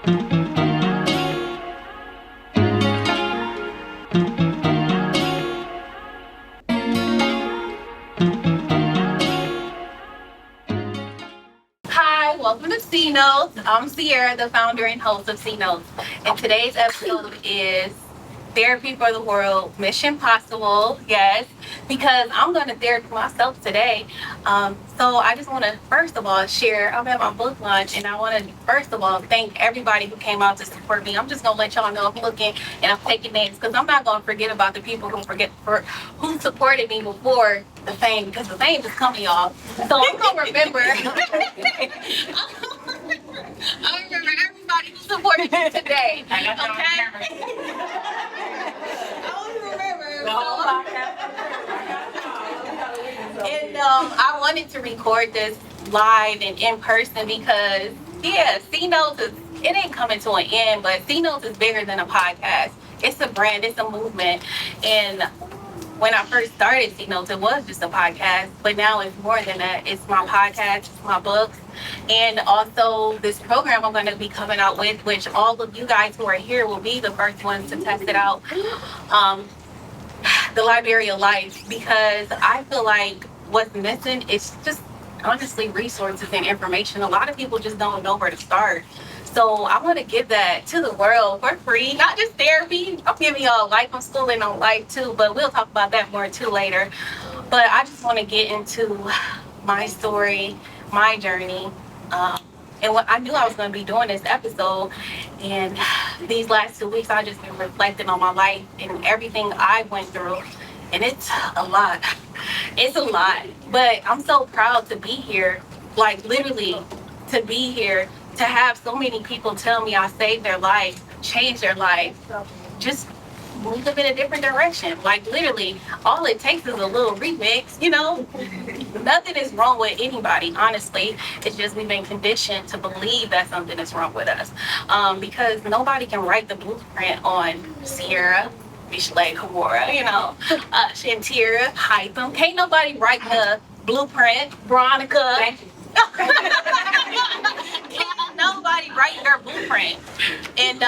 Hi, welcome to C Notes. I'm Sierra, the founder and host of C Notes. And today's episode is Therapy for the World, Mission Possible. Yes, because I'm going to therapy myself today. So I just want to, first of all, share. I'm at my book launch, and I want to, first of all, thank everybody who came out to support me. I'm just going to let y'all know I'm looking and I'm taking names because I'm not going to forget about the people who supported me before the fame, because the fame is coming, y'all. So I'm going to remember. I remember everybody who supported me today. Okay? I remember. And I wanted to record this live and in person because, yeah, C Notes it ain't coming to an end, but C Notes is bigger than a podcast. It's a brand, it's a movement. And when I first started C Notes, it was just a podcast, but now it's more than that. It's my podcast, it's my books, and also this program I'm going to be coming out with, which all of you guys who are here will be the first ones to test it out. The Library of Life, because I feel like what's missing is just honestly resources and information. A lot of people just don't know where to start. So I want to give that to the world for free, not just therapy. I'm giving y'all life. I'm schooling on life too, but we'll talk about that more too later. But I just want to get into my story, my journey, and what I knew I was going to be doing this episode. And these last 2 weeks, I've just been reflecting on my life and everything I went through. And it's a lot. It's a lot. But I'm so proud to be here, like literally to be here, to have so many people tell me I saved their life, changed their life, just move them in a different direction. Like literally, all it takes is a little remix, you know? Nothing is wrong with anybody, honestly. It's just we've been conditioned to believe that something is wrong with us. Because nobody can write the blueprint on Sierra, Michelet, Kamora, you know, Shantira, Hytham. Can't nobody write the blueprint, Veronica. Thank you. Can't nobody write their blueprint. And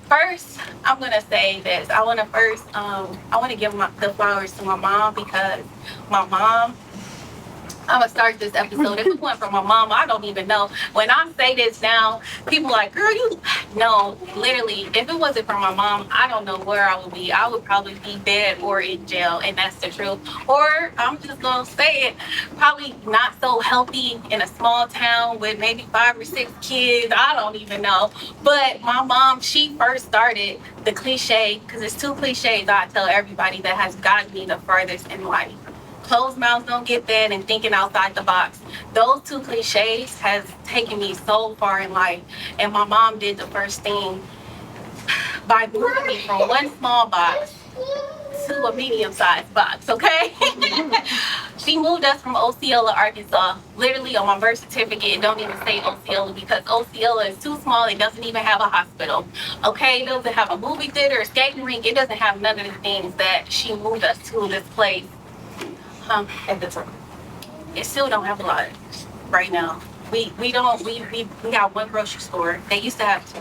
first, I'm gonna say this. I want to give the flowers to my mom, because my mom. I'm gonna start this episode. If it went from my mom, I don't even know. When I say this now, people are like, girl, you no, literally, if it wasn't for my mom, I don't know where I would be. I would probably be dead or in jail, and that's the truth. Or I'm just gonna say it, probably not so healthy in a small town with maybe 5 or 6 kids. I don't even know. But my mom, she first started the cliche, because it's 2 cliches I tell everybody that has gotten me the furthest in life. Closed mouths don't get fed, and thinking outside the box. Those 2 cliches has taken me so far in life. And my mom did the first thing by moving me from one small box to a medium-sized box, okay? She moved us from Osceola, Arkansas. Literally on my birth certificate, it don't even say Osceola, because Osceola is too small. It doesn't even have a hospital, okay? It doesn't have a movie theater, a skating rink. It doesn't have none of the things that she moved us to this place. At the time, it still don't have a lot right now. We got one grocery store. They used to have 2.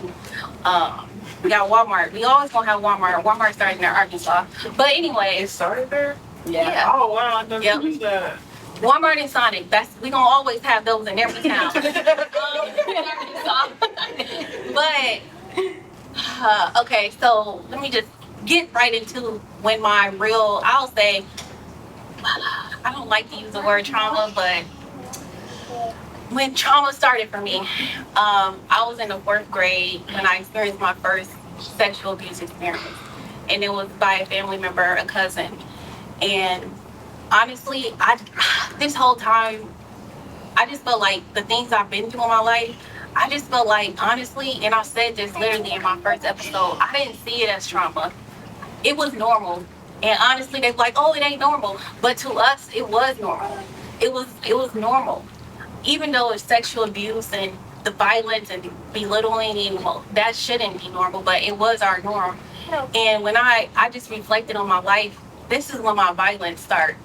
We got Walmart. We always gonna have Walmart. Walmart started in Arkansas. But anyway, it started there. Yeah. Oh wow, I never knew that. Walmart and Sonic. We gonna always have those in every town. But okay, so let me just get right into when my real. I'll say. I don't like to use the word trauma, but when trauma started for me, I was in the 4th grade when I experienced my first sexual abuse experience. And it was by a family member, a cousin. And honestly, this whole time, I just felt like the things I've been through in my life, I just felt like, honestly, and I said this literally in my first episode, I didn't see it as trauma. It was normal. And honestly, they're like, oh, it ain't normal. But to us, it was normal. It was normal. Even though it's sexual abuse and the violence and belittling, that shouldn't be normal, but it was our norm. And when I just reflected on my life, this is when my violence started.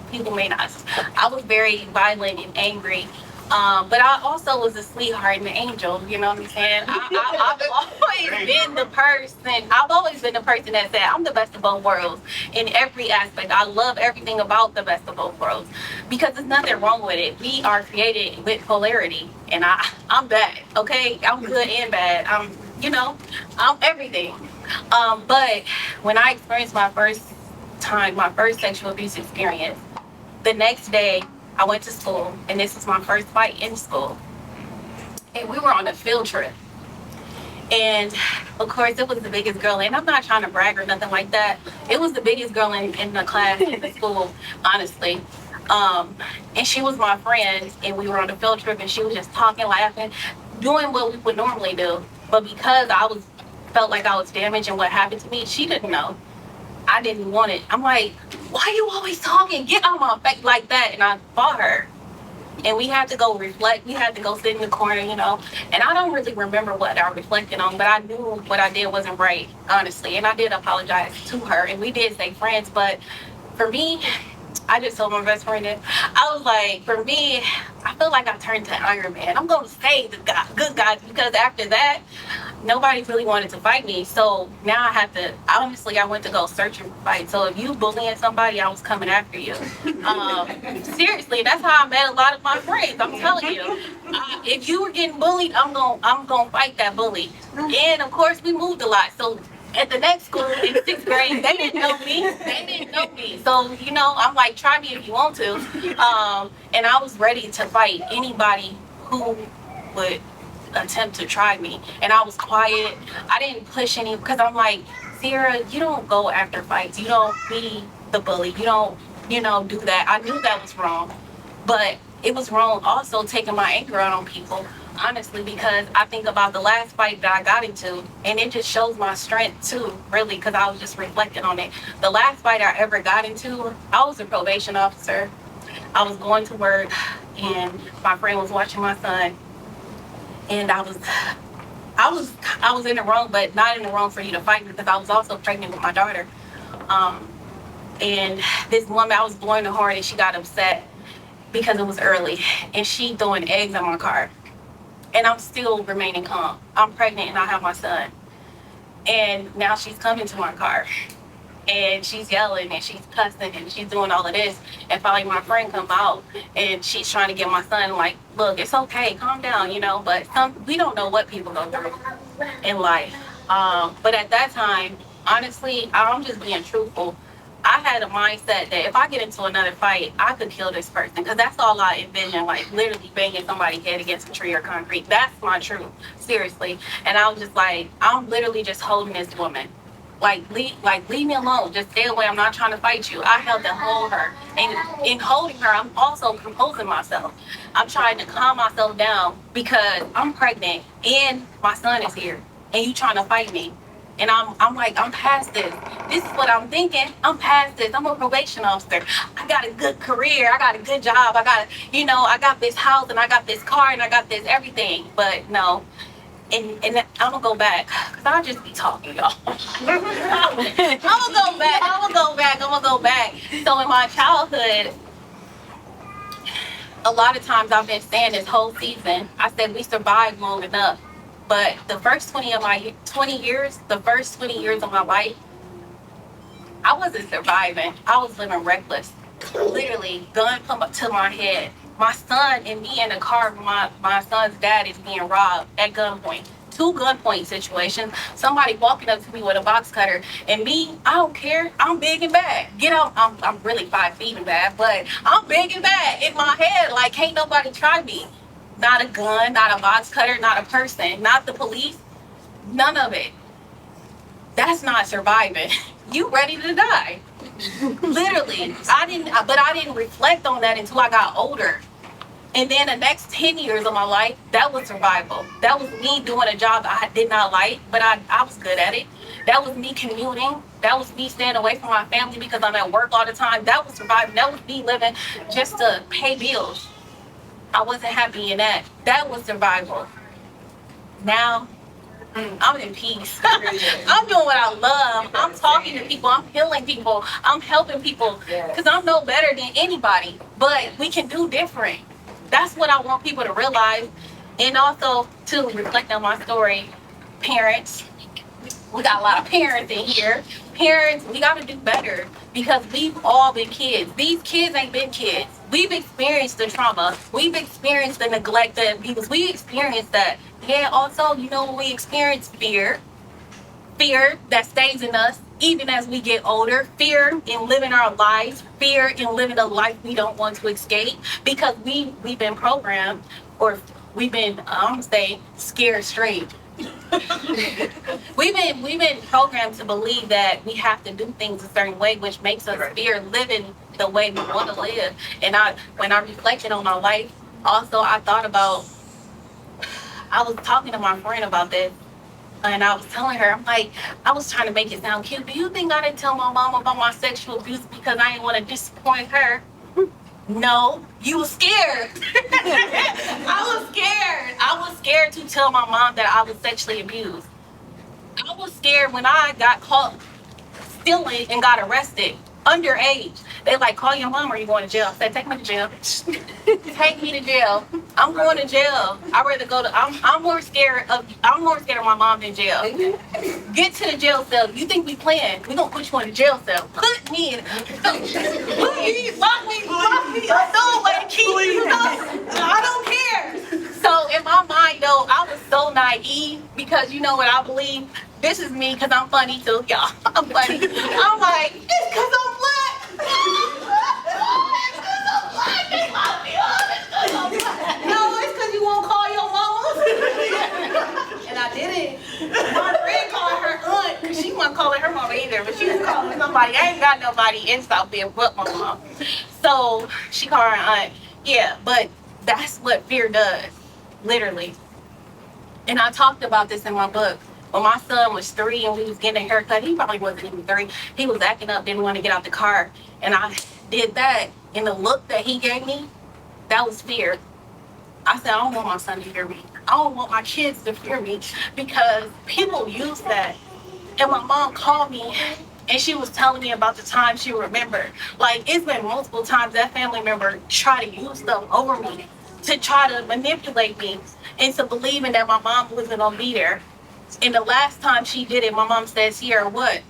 People may not. I was very violent and angry But I also was a sweetheart and an angel. You know what I'm saying? I've always been the person. I've always been the person that said I'm the best of both worlds in every aspect. I love everything about the best of both worlds because there's nothing wrong with it. We are created with polarity, and I'm bad. Okay, I'm good and bad. I'm everything. But when I experienced my first sexual abuse experience, the next day I went to school, and this was my first fight in school. And we were on a field trip. And of course, it was the biggest girl, and I'm not trying to brag or nothing like that. It was the biggest girl in the class, in the school, honestly. And she was my friend, and we were on a field trip, and she was just talking, laughing, doing what we would normally do. But because felt like I was damaged and what happened to me, she didn't know. I didn't want it. I'm like, why are you always talking? Get on my face like that. And I fought her. And we had to go reflect. We had to go sit in the corner, And I don't really remember what I reflected on, but I knew what I did wasn't right, honestly. And I did apologize to her, and we did stay friends. But for me, I just told my best friend that I was like, for me, I feel like I turned to Iron Man. I'm going to save the good guys, because after that, nobody really wanted to fight me. So now I went to go searching for fights. So if you bullying somebody, I was coming after you. Seriously, that's how I met a lot of my friends. I'm telling you, if you were getting bullied, I'm gonna fight that bully. And of course, we moved a lot. So at the next school in 6th grade, they didn't know me. So, I'm like, try me if you want to. And I was ready to fight anybody who would attempt to try me. And I was quiet. I didn't push any, because I'm like, Sierra, you don't go after fights. You don't be the bully. You don't, do that. I knew that was wrong. But it was wrong also taking my anger out on people, honestly, because I think about the last fight that I got into, and it just shows my strength too, really, because I was just reflecting on it. The last fight I ever got into, I was a probation officer. I was going to work, and my friend was watching my son, and I was in the wrong, but not in the wrong for you to fight me, because I was also pregnant with my daughter. And this woman, I was blowing the horn, and she got upset because it was early, and she throwing eggs in my car. And I'm still remaining calm. I'm pregnant and I have my son. And now she's coming to my car. And she's yelling and she's cussing and she's doing all of this. And finally my friend comes out and she's trying to get my son like, look, it's okay, calm down, But we don't know what people go through in life. But at that time, honestly, I'm just being truthful. I had a mindset that if I get into another fight, I could kill this person, because that's all I envision, like literally banging somebody's head against a tree or concrete. That's my truth, seriously. And I was just like, I'm literally just holding this woman. Leave me alone. Just stay away. I'm not trying to fight you. I held to hold her. And in holding her, I'm also composing myself. I'm trying to calm myself down because I'm pregnant and my son is here. And you trying to fight me. And I'm like, I'm past this. This is what I'm thinking. I'm past this. I'm a probation officer. I got a good career. I got a good job. I got this house and I got this car and I got this everything. But no. And I'm gonna go back, because I'll just be talking, y'all. I'm gonna go back. So in my childhood, a lot of times I've been saying this whole season, I said we survived long enough. But the first 20 years of my life, I wasn't surviving. I was living reckless. Literally, gun come up to my head. My son and me in the car, my son's dad is being robbed at gunpoint. 2 gunpoint situations. Somebody walking up to me with a box cutter. And me, I don't care. I'm big and bad. Get out. I'm really 5 feet and bad, but I'm big and bad in my head. Like, can't nobody try me. Not a gun, not a box cutter, not a person, not the police. None of it. That's not surviving. You ready to die. Literally. I didn't reflect on that until I got older. And then the next 10 years of my life, that was survival. That was me doing a job I did not like, but I was good at it. That was me commuting. That was me staying away from my family because I'm at work all the time. That was surviving. That was me living just to pay bills. I wasn't happy in that. That was survival. Now, I'm in peace. I'm doing what I love. I'm talking to people. I'm healing people. I'm helping people. Because I'm no better than anybody. But we can do different. That's what I want people to realize. And also to reflect on my story, parents, we got a lot of parents in here. Parents, we got to do better because we've all been kids. These kids ain't been kids. We've experienced the trauma. We've experienced the neglect, the abuse. We experienced that. Yeah, also, we experience fear that stays in us even as we get older, fear in living our lives, fear in living a life we don't want to escape because we've been programmed, or we've been I'm gonna say scared straight. We've been programmed to believe that we have to do things a certain way, which makes us fear living the way we want to live. And when I reflected on my life, also I thought about, I was talking to my friend about this, and I was telling her, I'm like, I was trying to make it sound cute. Do you think I didn't tell my mom about my sexual abuse because I didn't want to disappoint her? No, you was scared. I was scared. I was scared to tell my mom that I was sexually abused. I was scared when I got caught stealing and got arrested underage. They like, call your mom or you going to jail. I said, take me to jail. Take me to jail. I'm going to jail. I'd rather go to. I'm more scared of my mom than jail. Get to the jail cell. You think we playing? We gonna put you in the jail cell. Put me in. Lock me up. No way, keep me. I don't care. So in my mind though, I was so naive because you know what I believe. This is me because I'm funny too, y'all. I'm funny. I'm like, it's because I'm black. It's because I'm black. They lock me up. It's because I'm black. No, it's because you won't call your mama. And I didn't. My friend called her aunt because she wasn't calling her mama either, but she was calling somebody. I ain't got nobody in South Bend but my mom. So she called her aunt. Yeah, but that's what fear does, literally. And I talked about this in my book. When my son was 3 and we was getting a haircut, he probably wasn't even 3. He was acting up, didn't want to get out the car. And I did that. And the look that he gave me, that was fear. I said, I don't want my son to fear me. I don't want my kids to fear me because people use that. And my mom called me and she was telling me about the time she remembered. Like, it's been multiple times that family member tried to use stuff over me to try to manipulate me into believing that my mom wasn't going to be there. And the last time she did it, my mom said, Sierra, what?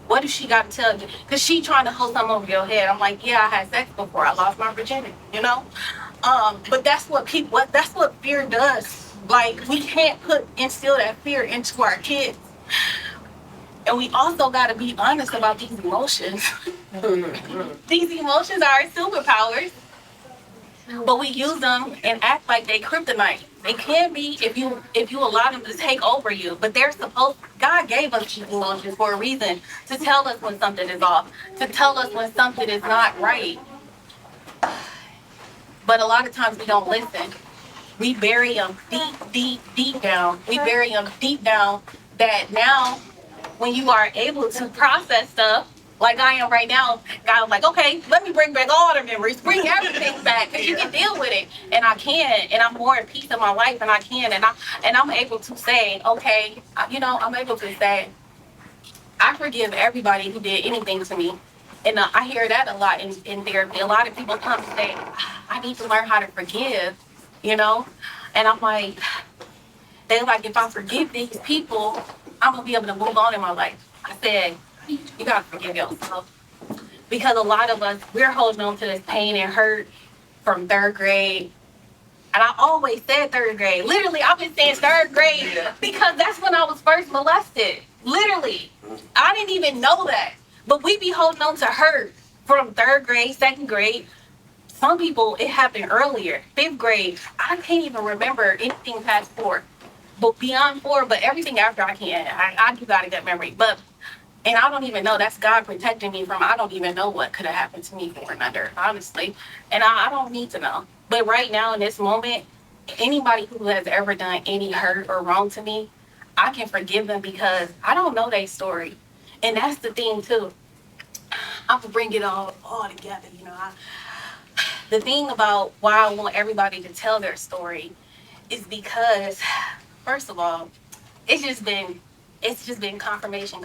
What does she got to tell you? Because she trying to hold something over your head. I'm like, yeah, I had sex before. I lost my virginity, But that's what that's what fear does. Like, we can't instill that fear into our kids. And we also got to be honest about these emotions. These emotions are our superpowers. But we use them and act like they kryptonite. They can be if you allow them to take over you. But God gave us these emotions for a reason, to tell us when something is off, to tell us when something is not right. But a lot of times we don't listen. We bury them deep down. We bury them deep down that now when you are able to process stuff, like I am right now, God was like, okay, let me bring back all the memories, bring everything back, because you can deal with it. And I can, and I'm more at peace in my life, and I can, and I'm able to say, okay, I'm able to say, I forgive everybody who did anything to me. And I hear that a lot in therapy. A lot of people come and say, I need to learn how to forgive, And I'm like, they're like, if I forgive these people, I'm going to be able to move on in my life. I said, you got to forgive yourself. Because a lot of us, we're holding on to this pain and hurt from 3rd grade. And I always said 3rd grade. Literally, I've been saying 3rd grade because that's when I was first molested. Literally. I didn't even know that. But we be holding on to hurt from 3rd grade, 2nd grade. Some people, it happened earlier. 5th grade. I can't even remember anything past 4. But beyond 4, but everything after I can. I do got a good memory. And I don't even know. That's God protecting me from. I don't even know what could have happened to me for another, honestly. And I don't need to know. But right now, in this moment, anybody who has ever done any hurt or wrong to me, I can forgive them because I don't know their story. And that's the thing, too. I'm going to bring it all together, The thing about why I want everybody to tell their story is because, first of all, it's just been confirmation.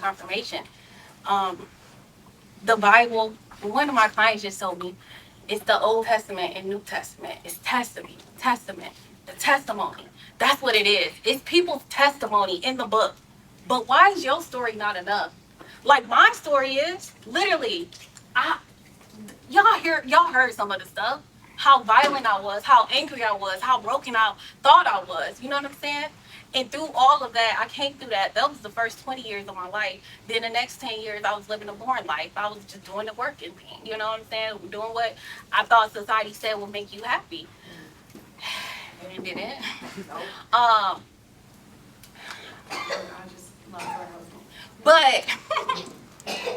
The Bible, one of my clients just told me, It's the Old Testament and New Testament. It's testament, the testimony. That's what it is. It's people's testimony in the book. But why is your story not enough? Like my story is literally, I y'all heard some of the stuff. How violent I was, how angry I was, how broken I thought I was. You know what I'm saying? And through all of that, I came through that. That was the first 20 years of my life. Then the next 10 years, I was living a boring life. I was just doing the working thing. You know what I'm saying? Doing what I thought society said would make you happy. And it didn't. Um, but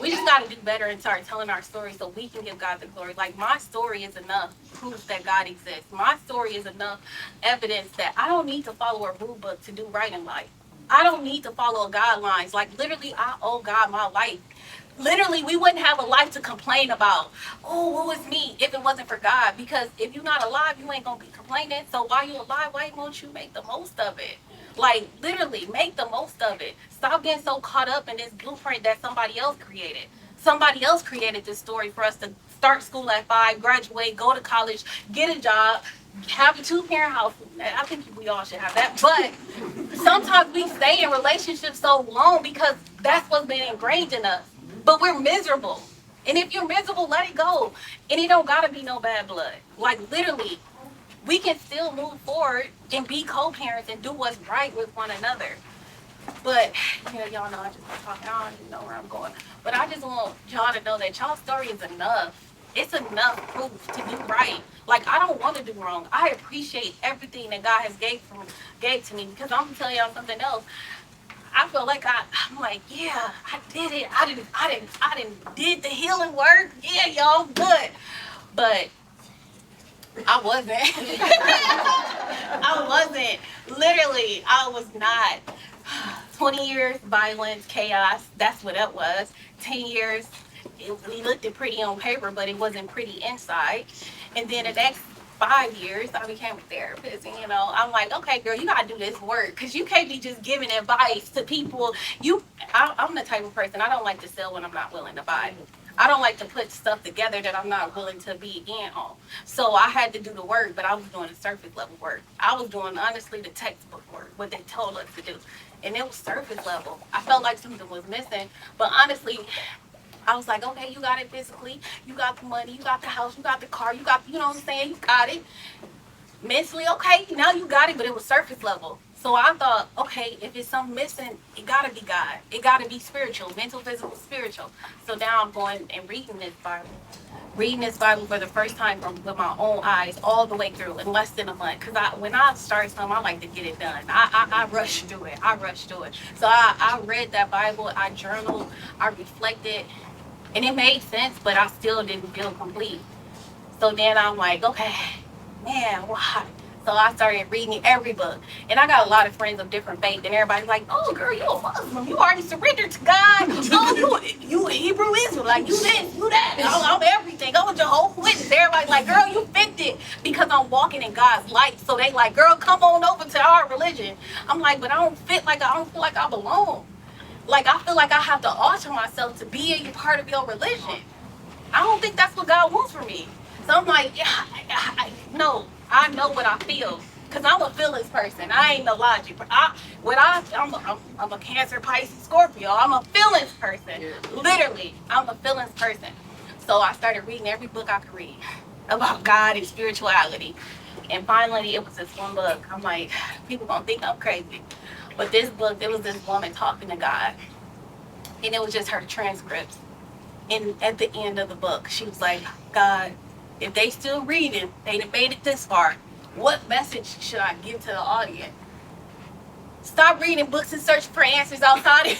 we just got to do better and start telling our story so we can give God the glory. Like, my story is enough proof that God exists. My story is enough evidence that I don't need to follow a rule book to do right in life. I don't need to follow guidelines. Like, literally, I owe God my life. Literally, we wouldn't have a life to complain about. Oh, what was me if it wasn't for God? Because if you're not alive, you ain't going to be complaining. So while you're alive, why won't you make the most of it? Like, literally, make the most of it. Stop getting so caught up in this blueprint that somebody else created. Somebody else created this story for us to start school at 5, graduate, go to college, get a job, have a 2-parent house. I think we all should have that. But sometimes we stay in relationships so long because that's what's been ingrained in us. But we're miserable. And if you're miserable, let it go. And it don't gotta be no bad blood. Like, literally, we can still move forward and be co-parents and do what's right with one another. But, y'all know I just talking. I don't even know where I'm going. But I just want y'all to know that y'all's story is enough. It's enough proof to do right. Like, I don't want to do wrong. I appreciate everything that God has gave to me, because I'm gonna tell y'all something else. I feel like I'm like, yeah, I did it. I did the healing work. Yeah, y'all, good. But I wasn't. I wasn't. Literally, I was not. 20 years, violence, chaos. That's what it was. 10 years, we looked it pretty on paper, but it wasn't pretty inside. And then the next 5 years, I became a therapist. And, I'm like, okay, girl, you got to do this work. Because you can't be just giving advice to people. I'm the type of person, I don't like to sell when I'm not willing to buy. I don't like to put stuff together that I'm not willing to be in on. So I had to do the work, but I was doing the surface level work. I was doing, honestly, the textbook work, what they told us to do. And it was surface level. I felt like something was missing. But honestly, I was like, okay, you got it physically. You got the money. You got the house. You got the car. You got, you know what I'm saying? You got it. Mentally, okay, now you got it, but it was surface level. So I thought, okay, if it's something missing, it gotta be God. It gotta be spiritual, mental, physical, spiritual. So now I'm going and reading this Bible. Reading this Bible for the first time with my own eyes all the way through in less than a month. Because when I start something, I like to get it done. I rush through it. So I read that Bible, I journaled, I reflected, and it made sense, but I still didn't feel complete. So then I'm like, okay, man, why? So I started reading every book. And I got a lot of friends of different faith, and everybody's like, oh, girl, you a Muslim. You already surrendered to God. Oh, you a Hebrew Israel. Like, you this, you that. I'm everything. I'm a Jehovah's Witness. Everybody's like, girl, you fit it because I'm walking in God's light. So they like, girl, come on over to our religion. I'm like, but I don't feel like I belong. Like, I feel like I have to alter myself to be a part of your religion. I don't think that's what God wants for me. So I'm like, yeah, no, I know what I feel. Because I'm a feelings person. I ain't no logic. I'm a Cancer, Pisces, Scorpio. I'm a feelings person. Literally, I'm a feelings person. So I started reading every book I could read about God and spirituality. And finally, it was this one book. I'm like, people gonna think I'm crazy. But this book, there was this woman talking to God. And it was just her transcripts. And at the end of the book, she was like, God, if they still reading, they done made it this far, what message should I give to the audience? Stop reading books and search for answers outside of you.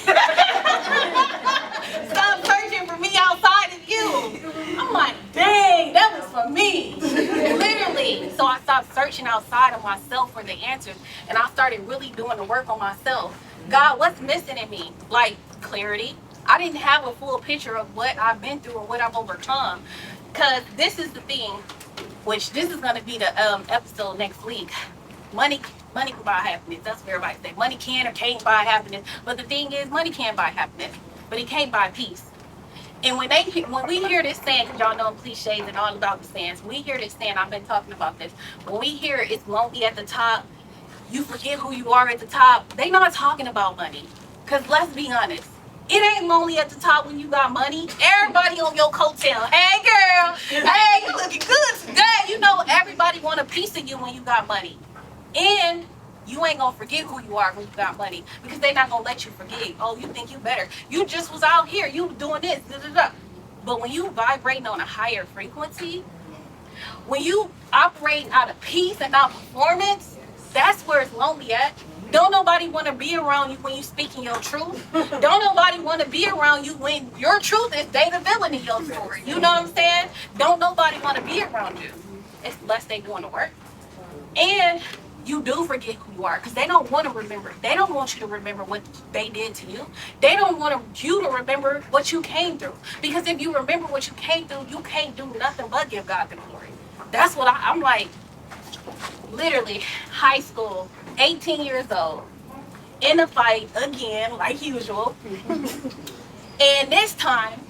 Stop searching for me outside of you. I'm like, dang, that was for me. Literally. So I stopped searching outside of myself for the answers, and I started really doing the work on myself. God, what's missing in me? Like, clarity. I didn't have a full picture of what I've been through and what I've overcome. Because this is the thing, which this is going to be the episode next week. Money can buy happiness. That's what everybody say. Money can or can't buy happiness. But the thing is, money can buy happiness. But it can't buy peace. And when we hear this saying, because y'all know cliches and all about the sayings, we hear this saying, I've been talking about this. When we hear it's lonely at the top, you forget who you are at the top. They not talking about money. Because let's be honest, it ain't lonely at the top when you got money. Everybody on your coattail. Hey girl, hey, you looking good today. You know, everybody want a piece of you when you got money. And you ain't gonna forget who you are when you got money, because they not gonna let you forget. Oh, you think you better. You just was out here, you doing this, da, da, da. But when you vibrating on a higher frequency, when you operate out of peace and not performance, that's where it's lonely at. Don't nobody want to be around you when you speaking your truth. Don't nobody want to be around you when your truth is they the villain in your story. You know what I'm saying? Don't nobody want to be around you unless they doing the work. And you do forget who you are, because they don't want to remember. They don't want you to remember what they did to you. They don't want you to remember what you came through. Because if you remember what you came through, you can't do nothing but give God the glory. That's what I'm like. Literally, high school, 18 years old, in a fight again, like usual. And this time,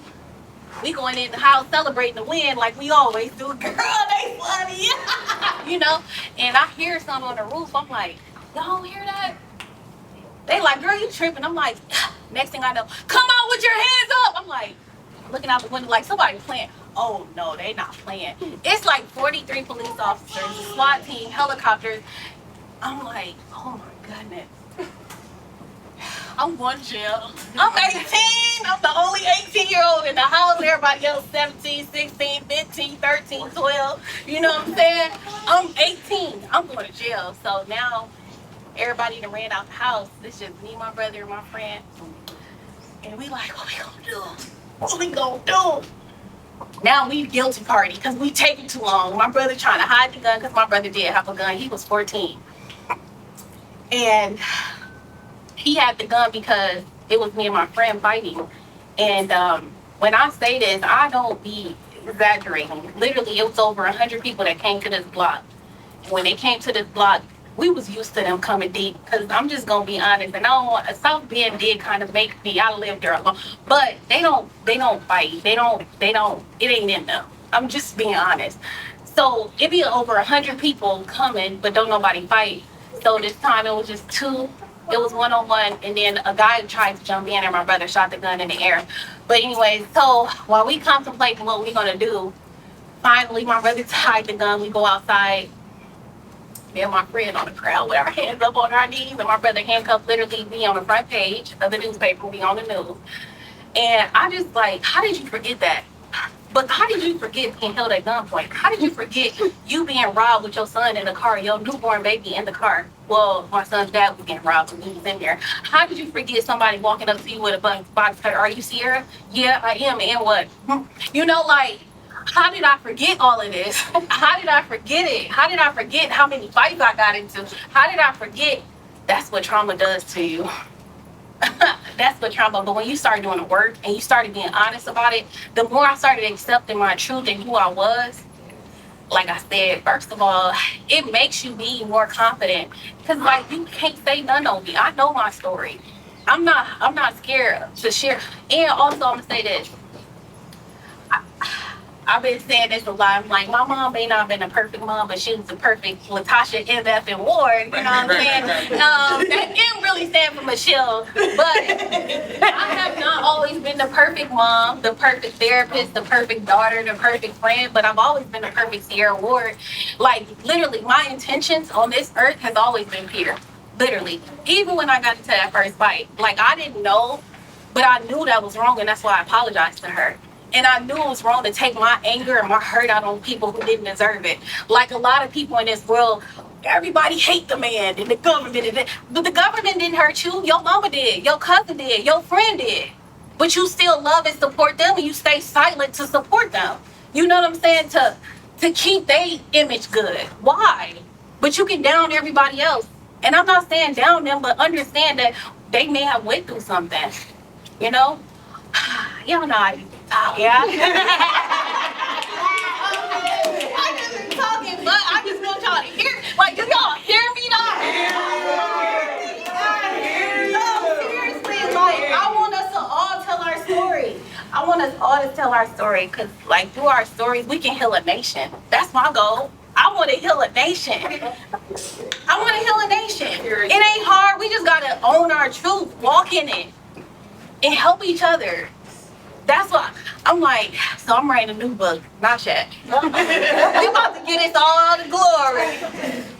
we going in the house celebrating the win like we always do. Girl, they funny. You know? And I hear something on the roof. I'm like, y'all hear that? They like, girl, you tripping. I'm like, next thing I know, come on with your hands up. I'm like, looking out the window like somebody playing. Oh no, they not playing. It's like 43 police officers, a SWAT team, helicopters. I'm like, oh my goodness. I'm going to jail. I'm 18. I'm the only 18-year-old in the house. Everybody else 17, 16, 15, 13, 12. You know what I'm saying? I'm 18. I'm going to jail. So now everybody done ran out the house. It's just me, my brother, and my friend. And we like, what we gonna do? What we gonna do? Now we guilty party because we taking too long. My brother trying to hide the gun because my brother did have a gun. He was 14. And he had the gun because it was me and my friend fighting. And when I say this, I don't be exaggerating. Literally, it was over 100 people that came to this block. When they came to this block, we was used to them coming deep, because I'm just gonna be honest, and I don't want, South Bend did kind of make me, I lived there alone, but they don't fight, they don't, it ain't in them. I'm just being honest. So it be over 100 people coming, but don't nobody fight. So this time it was just two. It was one-on-one, and then a guy tried to jump in, and my brother shot the gun in the air. But anyway, so while we contemplating what we gonna do, finally my brother tied the gun. We go outside. Me and my friend on the crowd with our hands up on our knees, and my brother handcuffed, literally be on the front page of the newspaper, be on the news. And I just like, how did you forget that? But how did you forget being held at gunpoint? How did you forget you being robbed with your son in the car, your newborn baby in the car? Well, my son's dad was getting robbed when he was in there. How did you forget somebody walking up to you with a box cutter? Are you Sierra? Yeah, I am. And what? You know, like, how did I forget all of this? How did I forget it? How did I forget how many fights I got into? How did I forget? That's what trauma does to you. That's what trauma. But when you start doing the work and you started being honest about it, the more I started accepting my truth and who I was, like I said, first of all, it makes you be more confident. Because like, you can't say none on me. I know my story. I'm not scared to share. And also I'm gonna say this. I've been saying this a lot. I'm like, my mom may not have been a perfect mom, but she was the perfect Latasha MF and Ward. You know what I'm saying? That didn't really stand for Michelle, but I have not always been the perfect mom, the perfect therapist, the perfect daughter, the perfect friend, but I've always been the perfect Sierra Ward. Like, literally, my intentions on this earth has always been pure. Literally. Even when I got into that first fight. Like, I didn't know, but I knew that was wrong, and that's why I apologized to her. And I knew it was wrong to take my anger and my hurt out on people who didn't deserve it. Like a lot of people in this world, everybody hate the man and the government. But the government didn't hurt you. Your mama did. Your cousin did. Your friend did. But you still love and support them, and you stay silent to support them. You know what I'm saying? To keep their image good. Why? But you can down everybody else. And I'm not saying down them, but understand that they may have went through something. You know? Y'all know I talk, yeah? I just been talking, but I just want y'all to hear. Like, do y'all hear me now? No, seriously, like, I want us to all tell our story. I want us all to tell our story because, like, through our stories, we can heal a nation. That's my goal. I want to heal a nation. I want to heal a nation. It ain't hard. We just got to own our truth, walk in it, and help each other. That's what I'm like. So I'm writing a new book. Not yet. We about to get us all the glory.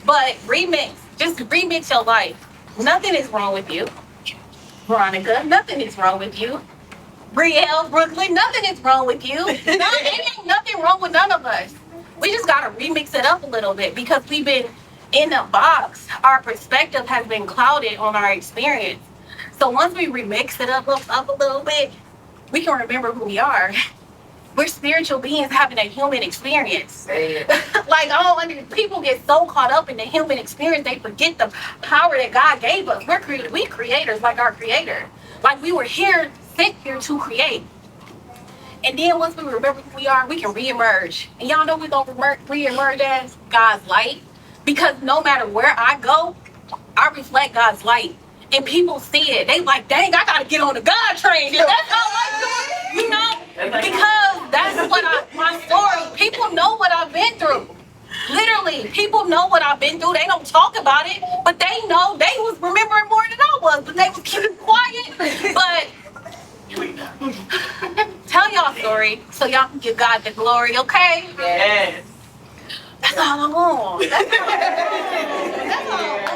But remix. Just remix your life. Nothing is wrong with you. Veronica, nothing is wrong with you. Brielle, Brooklyn, nothing is wrong with you. It ain't nothing wrong with none of us. We just gotta remix it up a little bit because we've been in a box. Our perspective has been clouded on our experience. So once we remix it up a little bit, we can remember who we are. We're spiritual beings having a human experience. Like, people get so caught up in the human experience, they forget the power that God gave us. We creators like our creator. Like, we were sent here to create. And then once we remember who we are, we can reemerge. And y'all know we're going to reemerge as God's light. Because no matter where I go, I reflect God's light. And people see it. They like, dang, I got to get on the God train. That's how I do it, you know? Because that's my story. People know what I've been through. Literally, people know what I've been through. They don't talk about it, but they know. They was remembering more than I was, but they was keeping quiet. But tell y'all story so y'all can give God the glory, okay? Yes. That's all I want. That's all I want.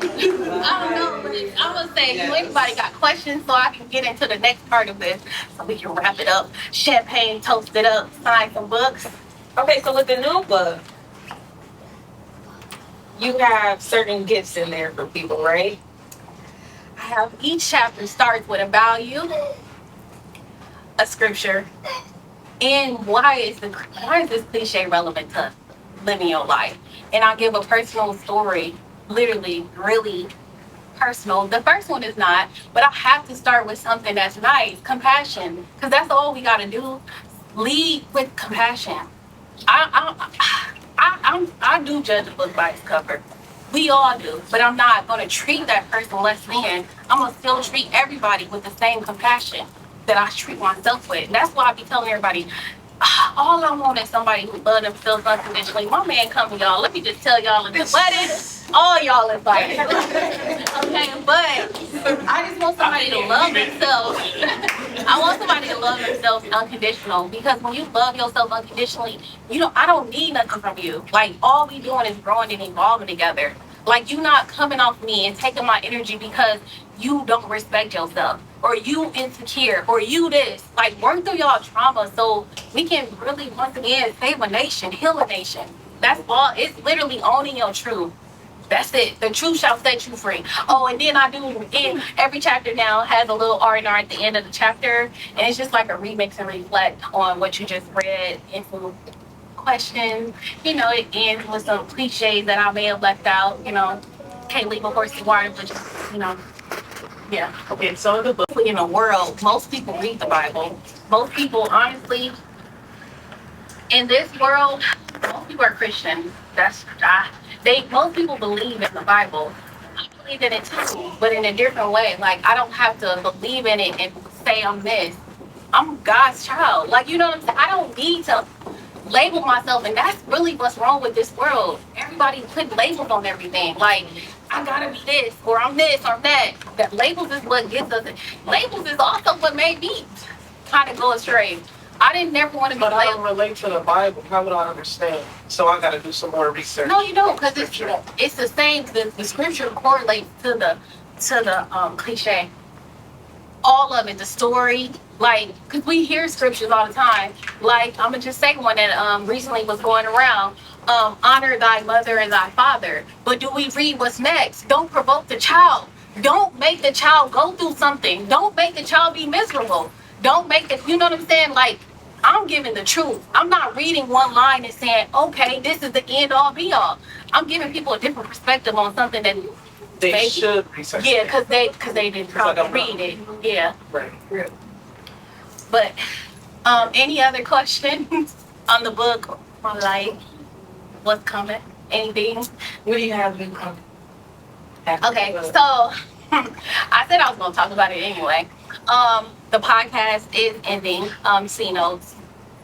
I don't know, but I'm gonna say, do anybody got questions so I can get into the next part of this so we can wrap it up. Champagne, toast it up, sign some books. Okay, so with the new book, you have certain gifts in there for people, right? I have each chapter starts with a value, a scripture, and why is this cliche relevant to living your life? And I'll give a personal story, literally, really personal. The first one is not, but I have to start with something that's nice, compassion, because that's all we gotta do. Lead with compassion. I do judge a book by its cover. We all do, but I'm not gonna treat that person less than. I'm gonna still treat everybody with the same compassion that I treat myself with. And that's why I be telling everybody, all I want is somebody who loves themselves unconditionally. My man coming, y'all. Let me just tell y'all in the wedding, all y'all invited. Okay, but I just want somebody to love themselves. I want somebody to love themselves unconditional, because when you love yourself unconditionally, I don't need nothing from you. Like, all we doing is growing and evolving together. Like, you not coming off me and taking my energy because you don't respect yourself, or you insecure, or you this. Like, work through y'all trauma so we can really, once again, save a nation, heal a nation. That's all. It's literally owning your truth. That's it. The truth shall set you free. Oh, and then in every chapter now has a little R&R at the end of the chapter, and it's just like a remix and reflect on what you just read into questions. It ends with some cliches that I may have left out. Can't leave a horse to water, but just, yeah. Okay, so the book. In the world, most people read the Bible. Most people, honestly, in this world, most people are Christian. Most people believe in the Bible. I believe in it too, but in a different way. Like, I don't have to believe in it and say I'm this. I'm God's child. Like, you know what I'm saying? I don't need to label myself, and that's really what's wrong with this world. Everybody put labels on everything. Like, I gotta be this, or I'm this, or that. That labels is what gets us. Labels is also what made me kind of go astray. I didn't never want to be But I labeled. don't relate to the Bible. How would I understand? So I got to do some more research. No, you don't, because it's the same. The scripture correlates to the cliche. All of it, the story, like, because we hear scriptures all the time. Like, I'm gonna just say one that recently was going around. Honor thy mother and thy father. But do we read what's next? Don't provoke the child. Don't make the child go through something. Don't make the child be miserable. Don't make it. You know what I'm saying? Like, I'm giving the truth. I'm not reading one line and saying, okay, this is the end all be all. I'm giving people a different perspective on something that They should research. yeah, because they didn't probably read it. Yeah. Right. But any other questions on the book, on life, what's coming, anything? What do you have in common? Okay, so I said I was gonna talk about it anyway. the podcast is ending. C notes.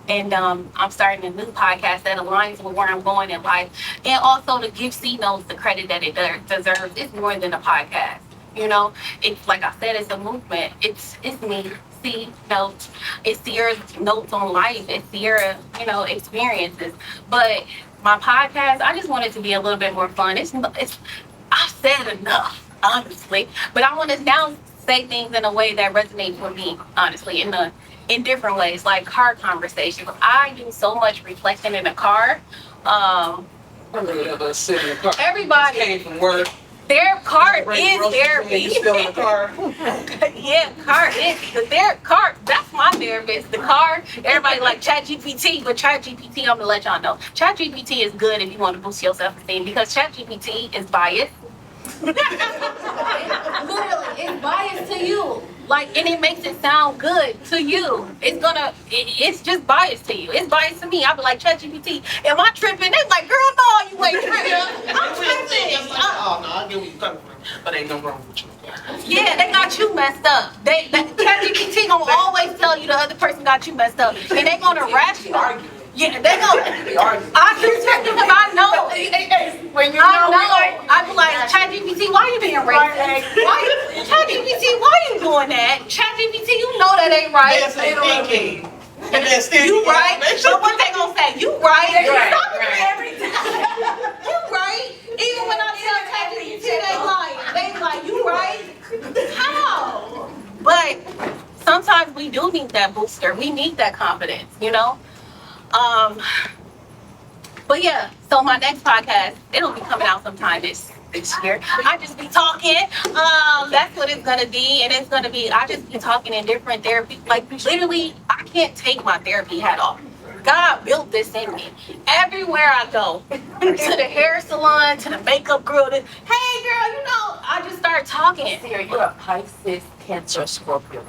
And I'm starting a new podcast that aligns with where I'm going in life, and also to give C Notes the credit that it deserves. It's more than a podcast, you know. It's like I said, it's a movement. It's me, C Notes. It's Sierra's notes on life. It's Sierra, experiences. But my podcast, I just want it to be a little bit more fun. It's I've said enough, honestly, but I want to now say things in a way that resonates with me, honestly, in different ways, like car conversations. I do so much reflecting in the car. How many of us sit in the car? Everybody Came from work. Their car is therapy. You still in the car? Yeah, car is their car. That's my therapist. The car. Everybody like ChatGPT, but ChatGPT, I'm gonna let y'all know. ChatGPT is good if you want to boost your self-esteem because ChatGPT is biased. Literally, it's biased to you. Like, and it makes it sound good to you. It's just biased to you. It's biased to me. I be like, ChatGPT, am I tripping? They like, girl, no, you ain't tripping. I'm tripping. Oh, no, I get where you coming from. But ain't no wrong with you. Yeah, they got you messed up. ChatGPT gonna always tell you the other person got you messed up. And they gonna rationalize. Yeah, they gonna. I do because I know. When you I know. I be like, ChatGPT, why you being racist? ChatGPT, why you doing that? ChatGPT, you know that ain't right. That's thinking. And then still You right. But what they gonna say? You right. Right. Every time. You right. Even when I tell ChatGPT they like, you right. How? But sometimes we do need that booster. We need that confidence, you know? But yeah, so my next podcast, it'll be coming out sometime this year. I just be talking. That's what it's gonna be, and it's gonna be. I just be talking in different therapy. Like literally, I can't take my therapy hat off. God built this in me. Everywhere I go, to the hair salon, to the makeup girl, hey girl, I just start talking. You're a Pisces, Cancer, Scorpio.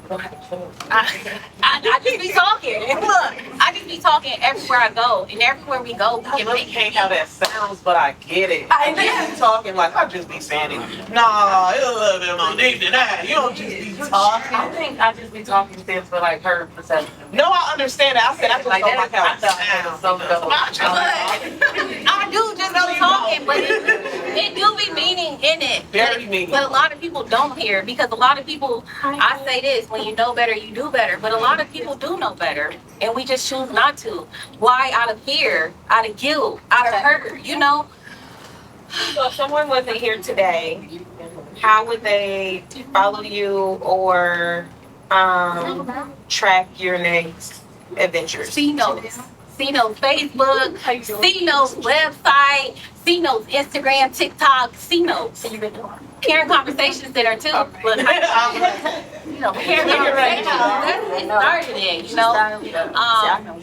I just be talking. And look, I just be talking everywhere I go, and everywhere we go, we I can really make hate how that sounds, but I get it. I They be talking like I just be saying it. Nah, it's a little bit more deep than that. You don't just be talking. I think I just be talking things for like her perception. No, I understand that. I said I just Like don't that like how is- it I sounds. thought it was so I just dope. I do just be talking, but it do be meaning in it. Very meaning. But a lot of people don't hear because a lot of people, I say this, when you know better, you do better. But a lot of people do know better, and we just choose not to. Why? Out of fear, out of guilt, out of hurt, you know? So if someone wasn't here today, how would they follow you or track your next adventures? C Notes. C Notes Facebook, C Notes website, C Notes Instagram, TikTok, C Notes. Parent Conversations Center too. But Parent Conversations, it started it, you know.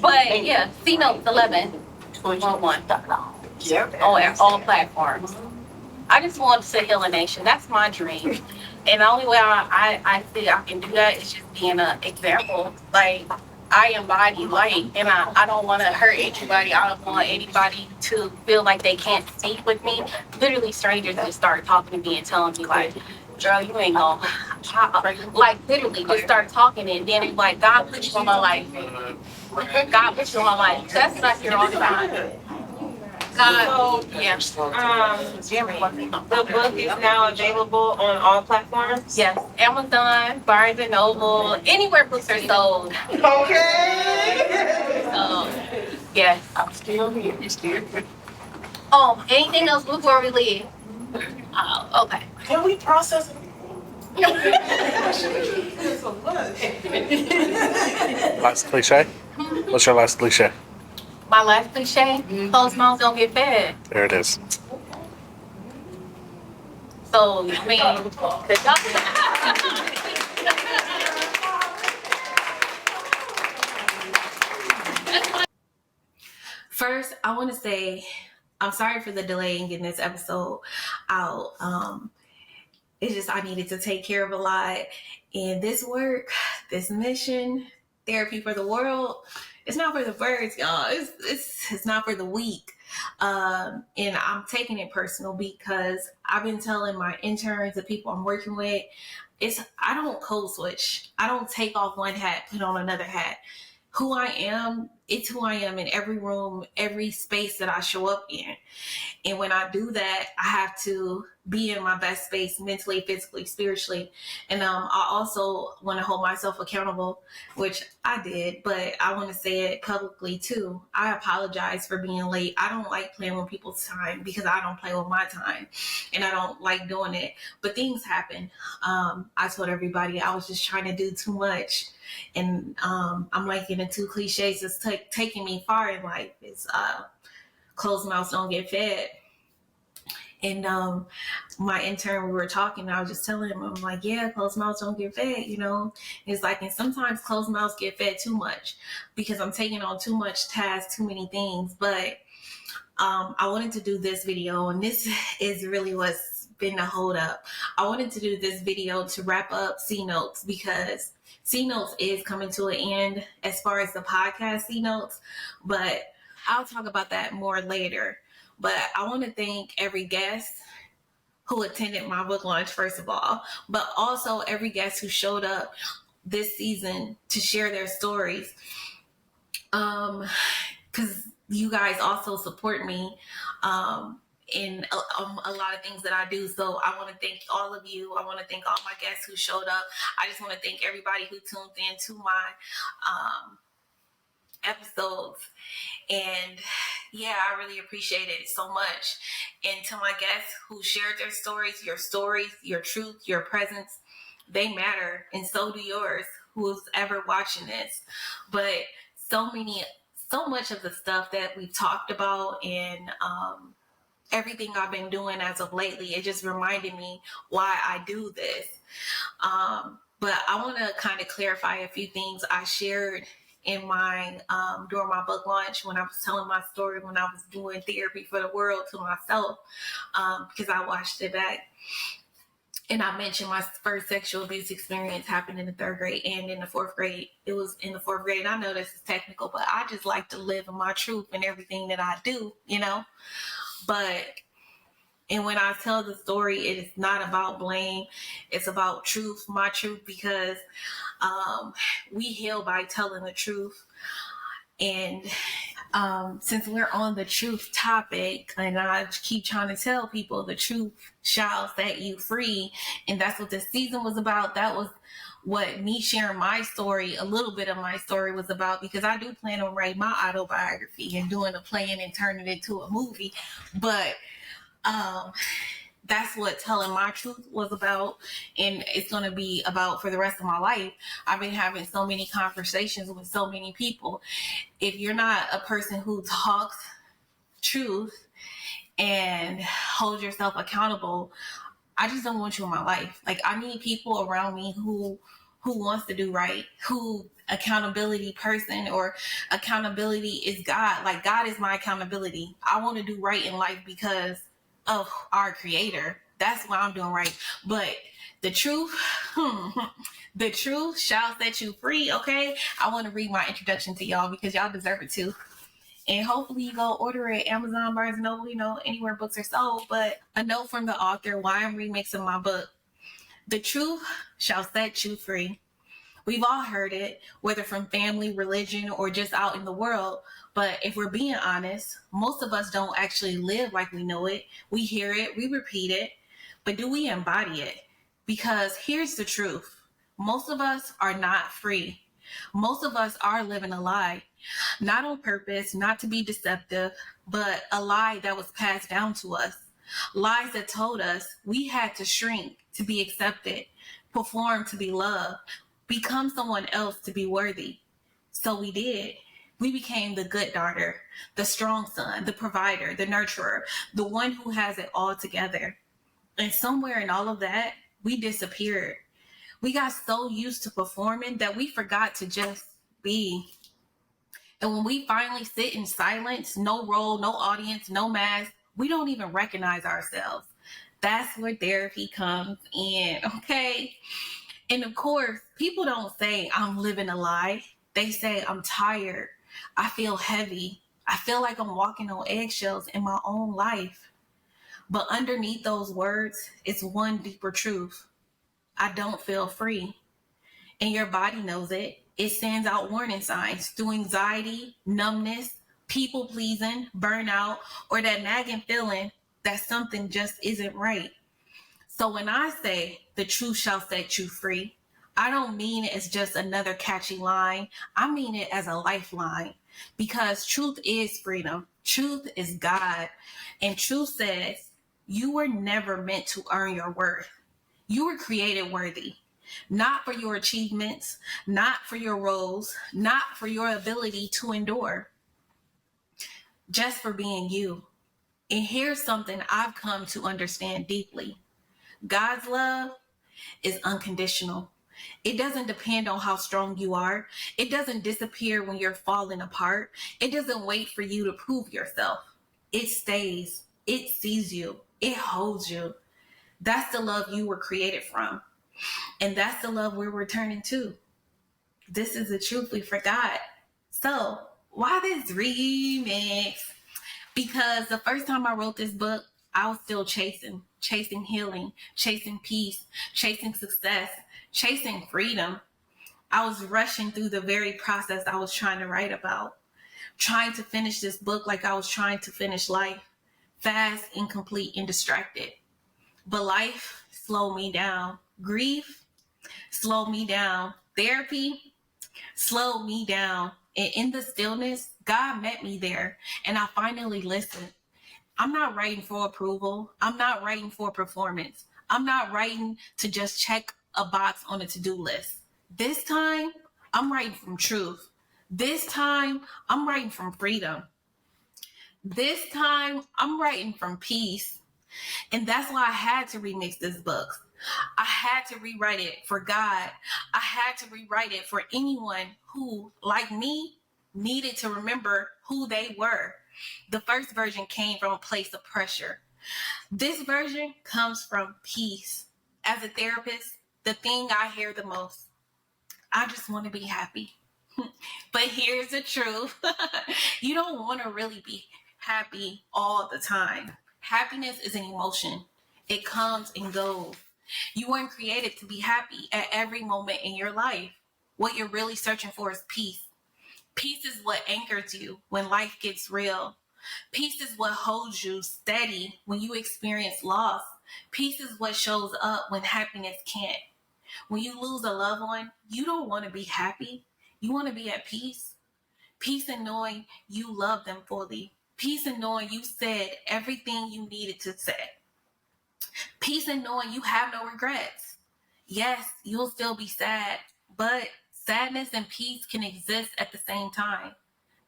But yeah, C Notes 11.1. Yep. On all platforms. I just want to heal a nation. That's my dream. And the only way I see I can do that is just being an example. Like, I embody light, and I don't want to hurt anybody. I don't want anybody to feel like they can't speak with me. Literally, strangers just start talking to me and telling me, like, girl, you ain't gonna. Like, literally, just start talking, and then it's like, God put you in my life. God put you in my life. That's what I hear all the time. God, yeah. The book is now available on all platforms. Yes, Amazon, Barnes and Noble, anywhere books are sold. Okay. So, yes. I'm still here. Oh, anything else before we leave? Okay. Can we process it? Last cliche? What's your last cliche? My last cliche, closed mouths don't get fed. There it is. So, I mean, first, I want to say I'm sorry for the delay in getting this episode out. It's just I needed to take care of a lot. And this work, this mission, therapy for the world, it's not for the birds, y'all. It's not for the weak. And I'm taking it personal because I've been telling my interns, the people I'm working with, I don't code switch. I don't take off one hat, put on another hat. Who I am, it's who I am in every room, every space that I show up in. And when I do that, I have to be in my best space mentally, physically, spiritually. And I also want to hold myself accountable, which I did, but I want to say it publicly too. I apologize for being late. I don't like playing with people's time because I don't play with my time and I don't like doing it. But things happen. I told everybody I was just trying to do too much. And I'm liking the two cliches that's taking me far in life is closed mouths don't get fed. And my intern, we were talking, and I was just telling him, I'm like, yeah, closed mouths don't get fed, you know? It's like, and sometimes closed mouths get fed too much because I'm taking on too much tasks, too many things. But I wanted to do this video, and this is really what's been the hold up. I wanted to do this video to wrap up C Notes because C Notes is coming to an end as far as the podcast C Notes, but I'll talk about that more later. But I want to thank every guest who attended my book launch, first of all, but also every guest who showed up this season to share their stories. Because you guys also support me in a lot of things that I do. So I want to thank all of you. I want to thank all my guests who showed up. I just want to thank everybody who tuned in to my episodes. And yeah, I really appreciate it so much. And to my guests who shared their stories, your truth, your presence, they matter. And so do yours, who's ever watching this. But so much of the stuff that we've talked about and everything I've been doing as of lately, it just reminded me why I do this. But I want to kind of clarify a few things I shared in my during my book launch when I was telling my story when I was doing therapy for the world to myself, because I watched it back. And I mentioned my first sexual abuse experience happened in the 3rd grade and in the 4th grade. It was in the 4th grade. I know this is technical, but I just like to live in my truth in everything that I do, you know. And when I tell the story, it is not about blame. It's about truth, my truth, because we heal by telling the truth. And since we're on the truth topic, and I keep trying to tell people the truth shall set you free. And that's what this season was about. That was what me sharing my story, a little bit of my story was about, because I do plan on writing my autobiography and doing a play and turning it into a movie. But that's what telling my truth was about, and it's going to be about for the rest of my life. I've been having so many conversations with so many people. If you're not a person who talks truth and holds yourself accountable, I just don't want you in my life. Like, I need people around me who wants to do right, who accountability person, or accountability is God. Like, God is my accountability. I want to do right in life because of our creator. That's why I'm doing right. But the truth, the truth shall set you free. Okay. I want to read my introduction to y'all because y'all deserve it too. And hopefully you go order it Amazon, Barnes & Noble, you know, anywhere books are sold. But a note from the author why I'm remixing my book. The truth shall set you free. We've all heard it, whether from family, religion, or just out in the world. But if we're being honest, most of us don't actually live like we know it. We hear it, we repeat it, but do we embody it? Because here's the truth. Most of us are not free. Most of us are living a lie. Not on purpose, not to be deceptive, but a lie that was passed down to us. Lies that told us we had to shrink to be accepted, perform to be loved, become someone else to be worthy. So we did. We became the good daughter, the strong son, the provider, the nurturer, the one who has it all together. And somewhere in all of that, we disappeared. We got so used to performing that we forgot to just be. And when we finally sit in silence, no role, no audience, no mask, we don't even recognize ourselves. That's where therapy comes in, okay? And of course, people don't say I'm living a lie. They say I'm tired. I feel heavy. I feel like I'm walking on eggshells in my own life. But underneath those words is one deeper truth. I don't feel free. And your body knows it. It sends out warning signs through anxiety, numbness, people pleasing, burnout, or that nagging feeling that something just isn't right. So when I say the truth shall set you free, I don't mean it as just another catchy line. I mean it as a lifeline, because truth is freedom. Truth is God. And truth says you were never meant to earn your worth. You were created worthy, not for your achievements, not for your roles, not for your ability to endure, just for being you. And here's something I've come to understand deeply. God's love is unconditional. It doesn't depend on how strong you are. It doesn't disappear when you're falling apart. It doesn't wait for you to prove yourself. It stays. It sees you. It holds you. That's the love you were created from. And that's the love we're returning to. This is the truth we forgot. So, why this remix? Because the first time I wrote this book, I was still chasing healing, chasing peace, chasing success, chasing freedom. I was rushing through the very process I was trying to write about, trying to finish this book like I was trying to finish life, fast, incomplete, and distracted. But life slowed me down. Grief slowed me down. Therapy slowed me down. And in the stillness, God met me there, and I finally listened. I'm not writing for approval. I'm not writing for performance. I'm not writing to just check a box on a to-do list. This time, I'm writing from truth. This time, I'm writing from freedom. This time, I'm writing from peace. And that's why I had to remix this book. I had to rewrite it for God. I had to rewrite it for anyone who, like me, needed to remember who they were. The first version came from a place of pressure. This version comes from peace. As a therapist, the thing I hear the most, I just want to be happy. But here's the truth. You don't want to really be happy all the time. Happiness is an emotion. It comes and goes. You weren't created to be happy at every moment in your life. What you're really searching for is peace. Peace is what anchors you when life gets real. Peace is what holds you steady when you experience loss. Peace is what shows up when happiness can't. When you lose a loved one, you don't want to be happy. You want to be at peace. Peace in knowing you love them fully. Peace in knowing you said everything you needed to say. Peace in knowing you have no regrets. Yes, you'll still be sad, but sadness and peace can exist at the same time.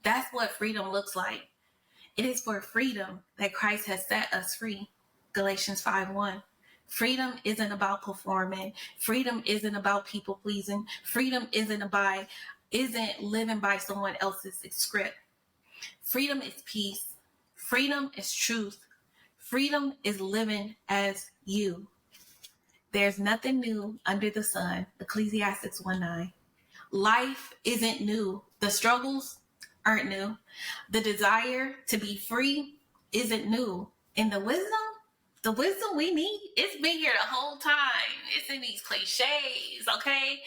That's what freedom looks like. It is for freedom that Christ has set us free. Galatians 5:1. Freedom isn't about performing. Freedom isn't about people pleasing. Freedom isn't living by someone else's script. Freedom is peace. Freedom is truth. Freedom is living as you. There's nothing new under the sun. Ecclesiastes 1:9. Life isn't new. The struggles aren't new. The desire to be free isn't new. And the wisdom we need, it's been here the whole time. It's in these cliches, okay?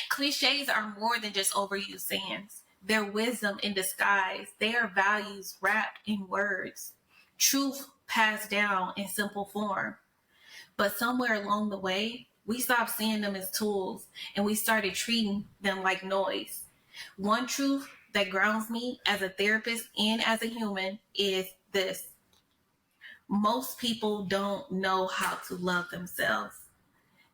Cliches are more than just overused sayings. They're wisdom in disguise. They are values wrapped in words. Truth passed down in simple form. But somewhere along the way, we stopped seeing them as tools and we started treating them like noise. One truth that grounds me as a therapist and as a human is this. Most people don't know how to love themselves.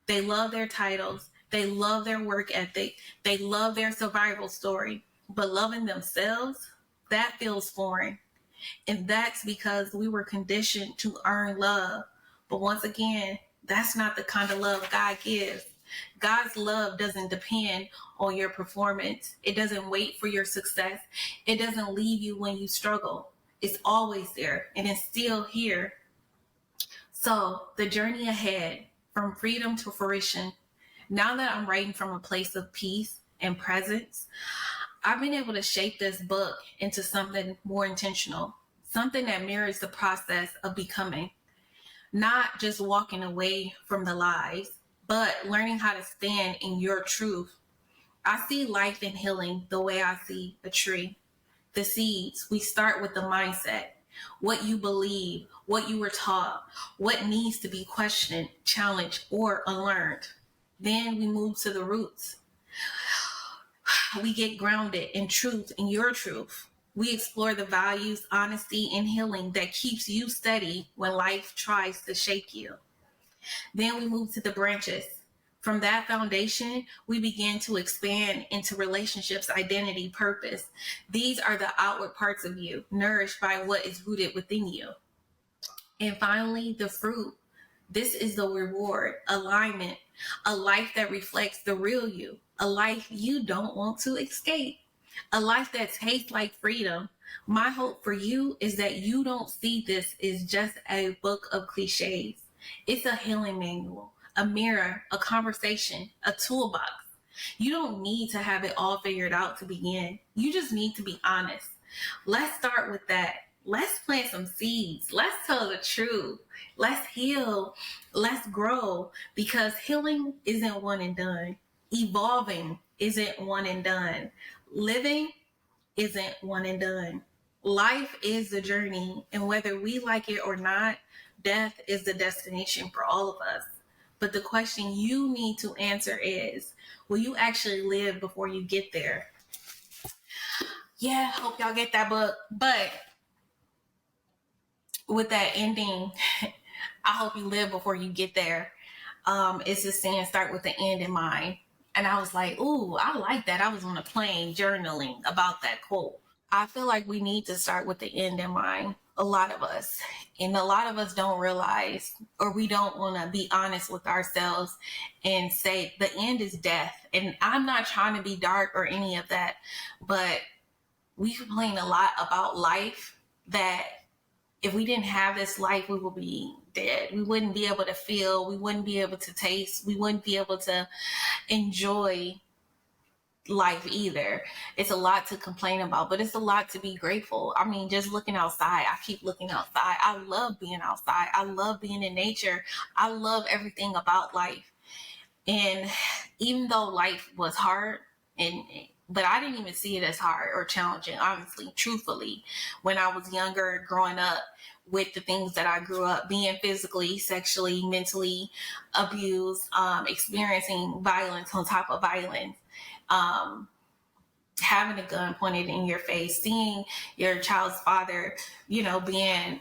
They love their titles. They love their work ethic. They love their survival story. But loving themselves, that feels foreign. And that's because we were conditioned to earn love. But once again, that's not the kind of love God gives. God's love doesn't depend on your performance. It doesn't wait for your success. It doesn't leave you when you struggle. It's always there and it's still here. So the journey ahead, from freedom to fruition, now that I'm writing from a place of peace and presence, I've been able to shape this book into something more intentional, something that mirrors the process of becoming, not just walking away from the lies, but learning how to stand in your truth. I see life and healing the way I see a tree. The seeds, we start with the mindset, what you believe, what you were taught, what needs to be questioned, challenged, or unlearned. Then we move to the roots. We get grounded in truth, in your truth. We explore the values, honesty, and healing that keeps you steady when life tries to shake you. Then we move to the branches. From that foundation, we begin to expand into relationships, identity, purpose. These are the outward parts of you, nourished by what is rooted within you. And finally, the fruit. This is the reward, alignment, a life that reflects the real you, a life you don't want to escape, a life that tastes like freedom. My hope for you is that you don't see this as just a book of cliches. It's a healing manual, a mirror, a conversation, a toolbox. You don't need to have it all figured out to begin. You just need to be honest. Let's start with that. Let's plant some seeds. Let's tell the truth. Let's heal. Let's grow, because healing isn't one and done. Evolving isn't one and done. Living isn't one and done. Life is the journey, and whether we like it or not, death is the destination for all of us. But the question you need to answer is, will you actually live before you get there? Yeah, hope y'all get that book. But with that ending, I hope you live before you get there. It's just saying start with the end in mind. And I was like, ooh, I like that. I was on a plane journaling about that quote. I feel like we need to start with the end in mind. A lot of us. And a lot of us don't realize, or we don't want to be honest with ourselves and say the end is death. And I'm not trying to be dark or any of that, but we complain a lot about life, that if we didn't have this life, we would be dead. We wouldn't be able to feel, we wouldn't be able to taste, we wouldn't be able to enjoy life either. It's a lot to complain about, but it's a lot to be grateful. I mean, just looking outside, I keep looking outside. I love being outside. I love being in nature. I love everything about life. And even though life was hard, but I didn't even see it as hard or challenging, honestly, truthfully, when I was younger, growing up with the things that I grew up, being physically, sexually, mentally abused, experiencing violence on top of violence, having a gun pointed in your face, seeing your child's father, being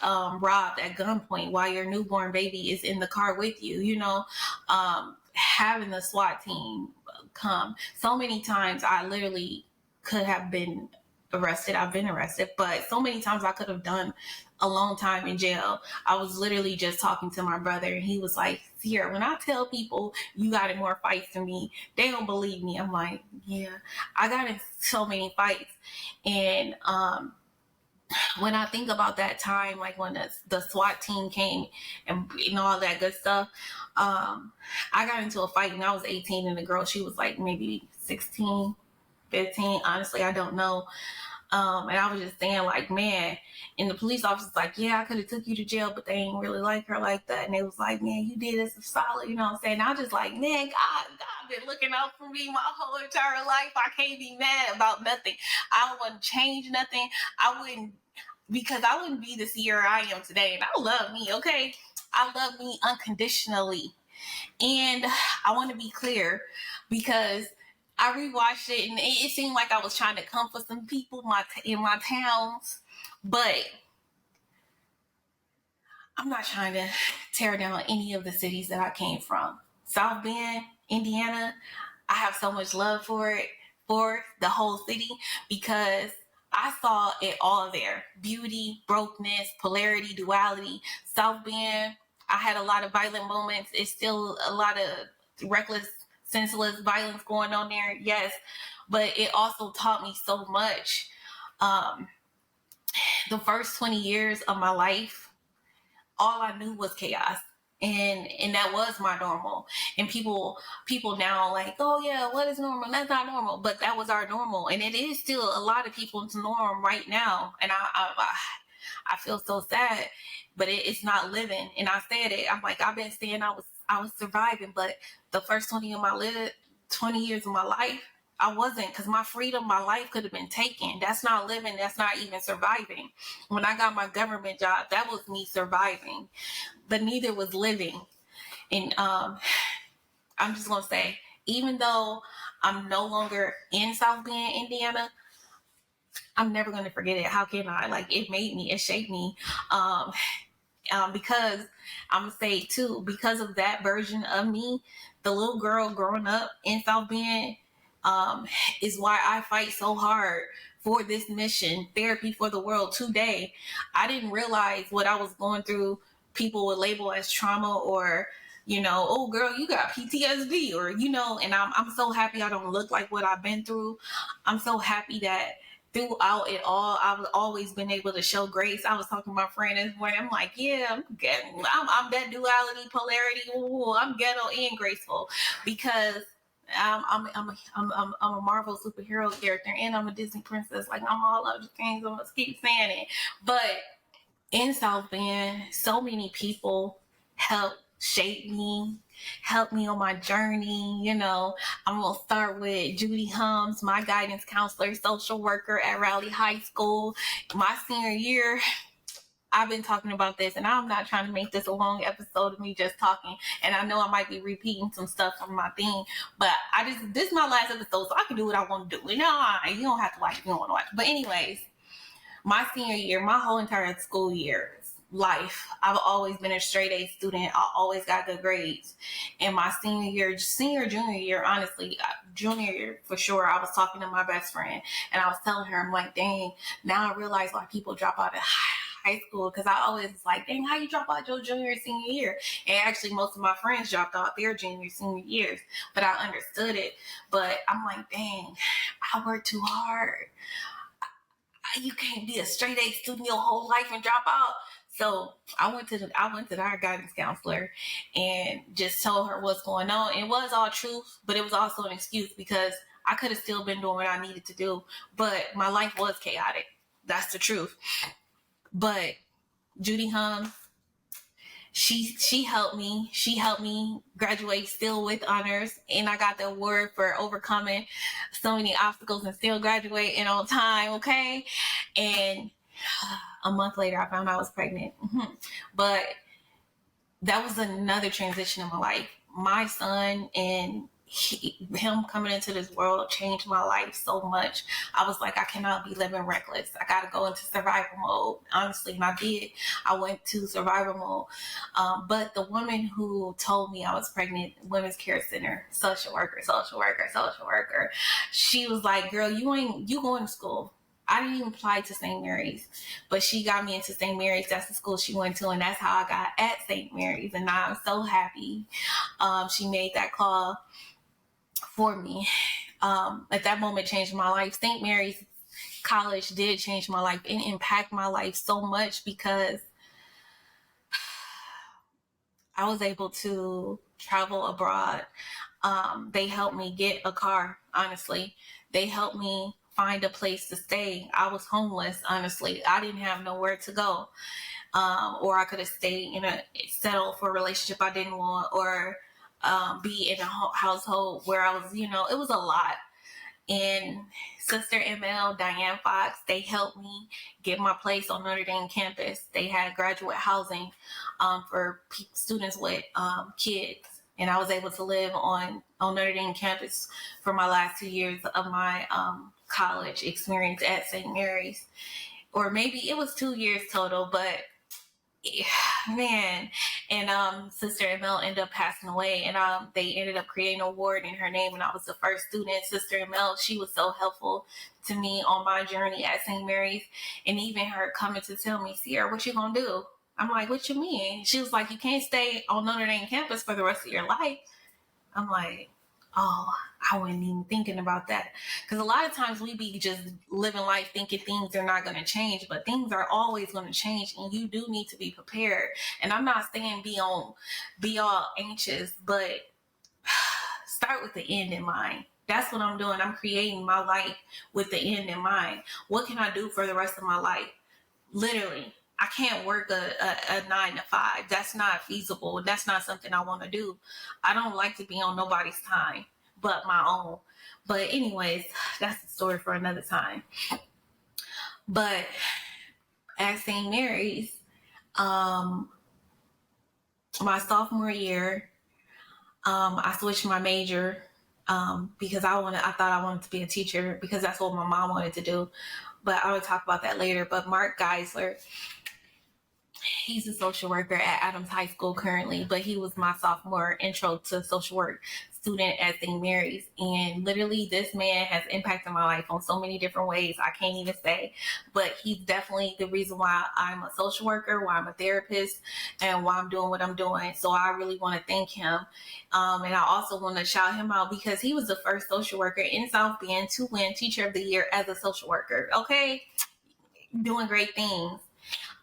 robbed at gunpoint while your newborn baby is in the car with you, having the SWAT team come. So many times I literally could have been arrested. I've been arrested, but so many times I could have done a long time in jail. I was literally just talking to my brother, and he was like, Sierra, when I tell people you got in more fights than me, they don't believe me. I'm like, yeah, I got in so many fights. And when I think about that time, like when the SWAT team came and all that good stuff, I got into a fight and I was 18, and the girl, she was like maybe 16, 15. Honestly, I don't know. And I was just saying, like, man, and the police officer's like, yeah, I could have took you to jail, but they ain't really like her like that. And they was like, man, you did us a solid, you know what I'm saying? And I was just like, man, God been looking out for me my whole entire life. I can't be mad about nothing. I don't want to change nothing. Because I wouldn't be the Sierra I am today. And I love me, okay? I love me unconditionally. And I want to be clear, because I rewatched it and it seemed like I was trying to comfort some people in my towns. But I'm not trying to tear down any of the cities that I came from. South Bend, Indiana, I have so much love for it, for the whole city, because I saw it all there. Beauty, brokenness, polarity, duality. South Bend, I had a lot of violent moments. It's still a lot of reckless, senseless violence going on there, yes. But it also taught me so much. The first 20 years of my life, all I knew was chaos. And that was my normal. And people now like, oh yeah, what is normal? That's not normal. But that was our normal. And it is still a lot of people's norm right now. And I feel so sad, but it's not living. And I said it. I'm like, I've been saying I was I was surviving. But the first 20 years of my life, I wasn't, because my freedom, my life could have been taken. That's not living. That's not even surviving. When I got my government job, that was me surviving, but neither was living. And I'm just gonna say, even though I'm no longer in South Bend, Indiana, I'm never gonna forget it. How can I? Like, it made me, it shaped me. Um, because I'm gonna say too, because of that version of me, the little girl growing up in South Bend, is why I fight so hard for this mission, therapy for the world today. I didn't realize what I was going through. People would label as trauma, or, oh girl, you got PTSD, or, and I'm so happy I don't look like what I've been through. I'm so happy that throughout it all, I've always been able to show grace. I was talking to my friend this morning. I'm like, yeah, I'm that duality, polarity. Ooh, I'm ghetto and graceful, because I'm a Marvel superhero character, and I'm a Disney princess. Like, I'm all of the things. I'm gonna keep saying it. But in South Bend, so many people helped shape me, help me on my journey. I'm gonna start with Judy Hums, my guidance counselor, social worker at Raleigh High School. My senior year, I've been talking about this, and I'm not trying to make this a long episode of me just talking. And I know I might be repeating some stuff from my thing, but this is my last episode, so I can do what I want to do. You don't have to watch if you don't want to watch. But anyways, my senior year, my whole entire school year's life, I've always been a straight A student. I always got good grades. And my junior year, honestly, junior year for sure, I was talking to my best friend, and I was telling her, I'm like, dang, now I realize why people drop out of high school, because I always was like, dang, how you drop out your junior and senior year? And actually, most of my friends dropped out their junior, senior years, but I understood it. But I'm like, dang, I worked too hard. You can't be a straight A student your whole life and drop out. So I went to our guidance counselor and just told her what's going on. It was all truth, but it was also an excuse, because I could have still been doing what I needed to do, but my life was chaotic. That's the truth. But Judy Hum, she helped me. She helped me graduate still with honors, and I got the award for overcoming so many obstacles and still graduating on time. Okay, and a month later, I found I was pregnant. But that was another transition in my life. My son and him coming into this world changed my life so much. I was like, I cannot be living reckless. I got to go into survival mode, honestly. And I did. I went to survival mode. But the woman who told me I was pregnant, Women's Care Center, social worker, she was like, girl, you going to school. I didn't even apply to St. Mary's, but she got me into St. Mary's. That's the school she went to, and that's how I got at St. Mary's. And now I'm so happy she made that call for me. At that moment, changed my life. St. Mary's College did change my life and impact my life so much, because I was able to travel abroad. They helped me get a car, honestly. They helped me find a place to stay. I was homeless, honestly. I didn't have nowhere to go. Or I could have stayed settled for a relationship I didn't want, or be in a household where I was, it was a lot. And Sister ML, Diane Fox, they helped me get my place on Notre Dame campus. They had graduate housing for students with kids. And I was able to live on Notre Dame campus for my last 2 years of my college experience at St. Mary's. Or maybe it was 2 years total, but man. And Sister ML ended up passing away, and they ended up creating an award in her name, and I was the first student. Sister ML, she was so helpful to me on my journey at St. Mary's, and even her coming to tell me, Sierra, what you gonna do? I'm like, what you mean? She was like, you can't stay on Notre Dame campus for the rest of your life. I'm like, oh, I wasn't even thinking about that. Because a lot of times we be just living life thinking things are not going to change, but things are always going to change, and you do need to be prepared. And I'm not saying be all anxious, but start with the end in mind. That's what I'm doing. I'm creating my life with the end in mind. What can I do for the rest of my life? Literally. I can't work a 9 to 5. That's not feasible. That's not something I want to do. I don't like to be on nobody's time but my own. But anyways, that's the story for another time. But at St. Mary's, my sophomore year, I switched my major because I thought I wanted to be a teacher because that's what my mom wanted to do. But I will talk about that later. But Mark Geisler, he's a social worker at Adams High School currently, but he was my sophomore intro to social work student at St. Mary's. And literally, this man has impacted my life on so many different ways. I can't even say, but he's definitely the reason why I'm a social worker, why I'm a therapist, and why I'm doing what I'm doing. So I really want to thank him. And I also want to shout him out because he was the first social worker in South Bend to win Teacher of the Year as a social worker. Okay, doing great things.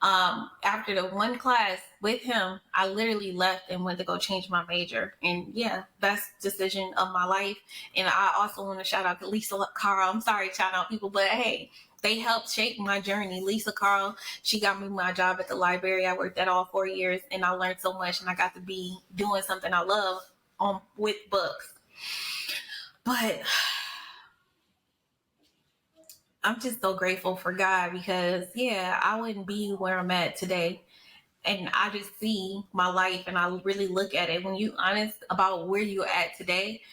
After the one class with him, I literally left and went to go change my major. And yeah, best decision of my life. And I also want to shout out to Lisa Carl. I'm sorry, shout out people, but hey, they helped shape my journey. Lisa Carl, she got me my job at the library. I worked at all 4 years and I learned so much and I got to be doing something I love with books. But I'm just so grateful for God because, yeah, I wouldn't be where I'm at today. And I just see my life and I really look at it. When you're honest about where you're at today,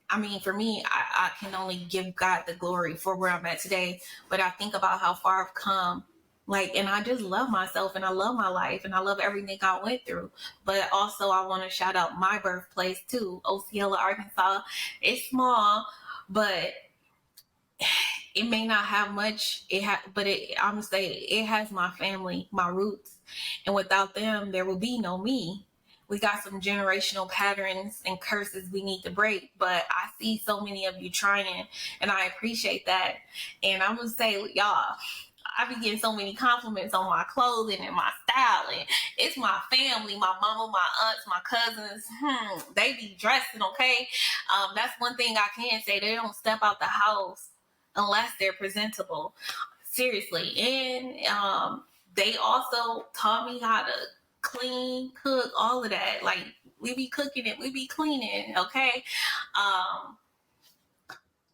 I mean, for me, I can only give God the glory for where I'm at today. But I think about how far I've come. And I just love myself and I love my life and I love everything I went through. But also, I want to shout out my birthplace too, Osceola, Arkansas. It's small, but it may not have much. I'm gonna say it has my family, my roots, and without them, there will be no me. We got some generational patterns and curses we need to break, but I see so many of you trying, and I appreciate that. And I'm gonna say, y'all, I be getting so many compliments on my clothing and my styling. It's my family, my mama, my aunts, my cousins. They be dressing, okay? That's one thing I can say. They don't step out the house unless they're presentable. Seriously. And they also taught me how to clean, cook, all of that. Like, we be cooking it, we be cleaning, okay?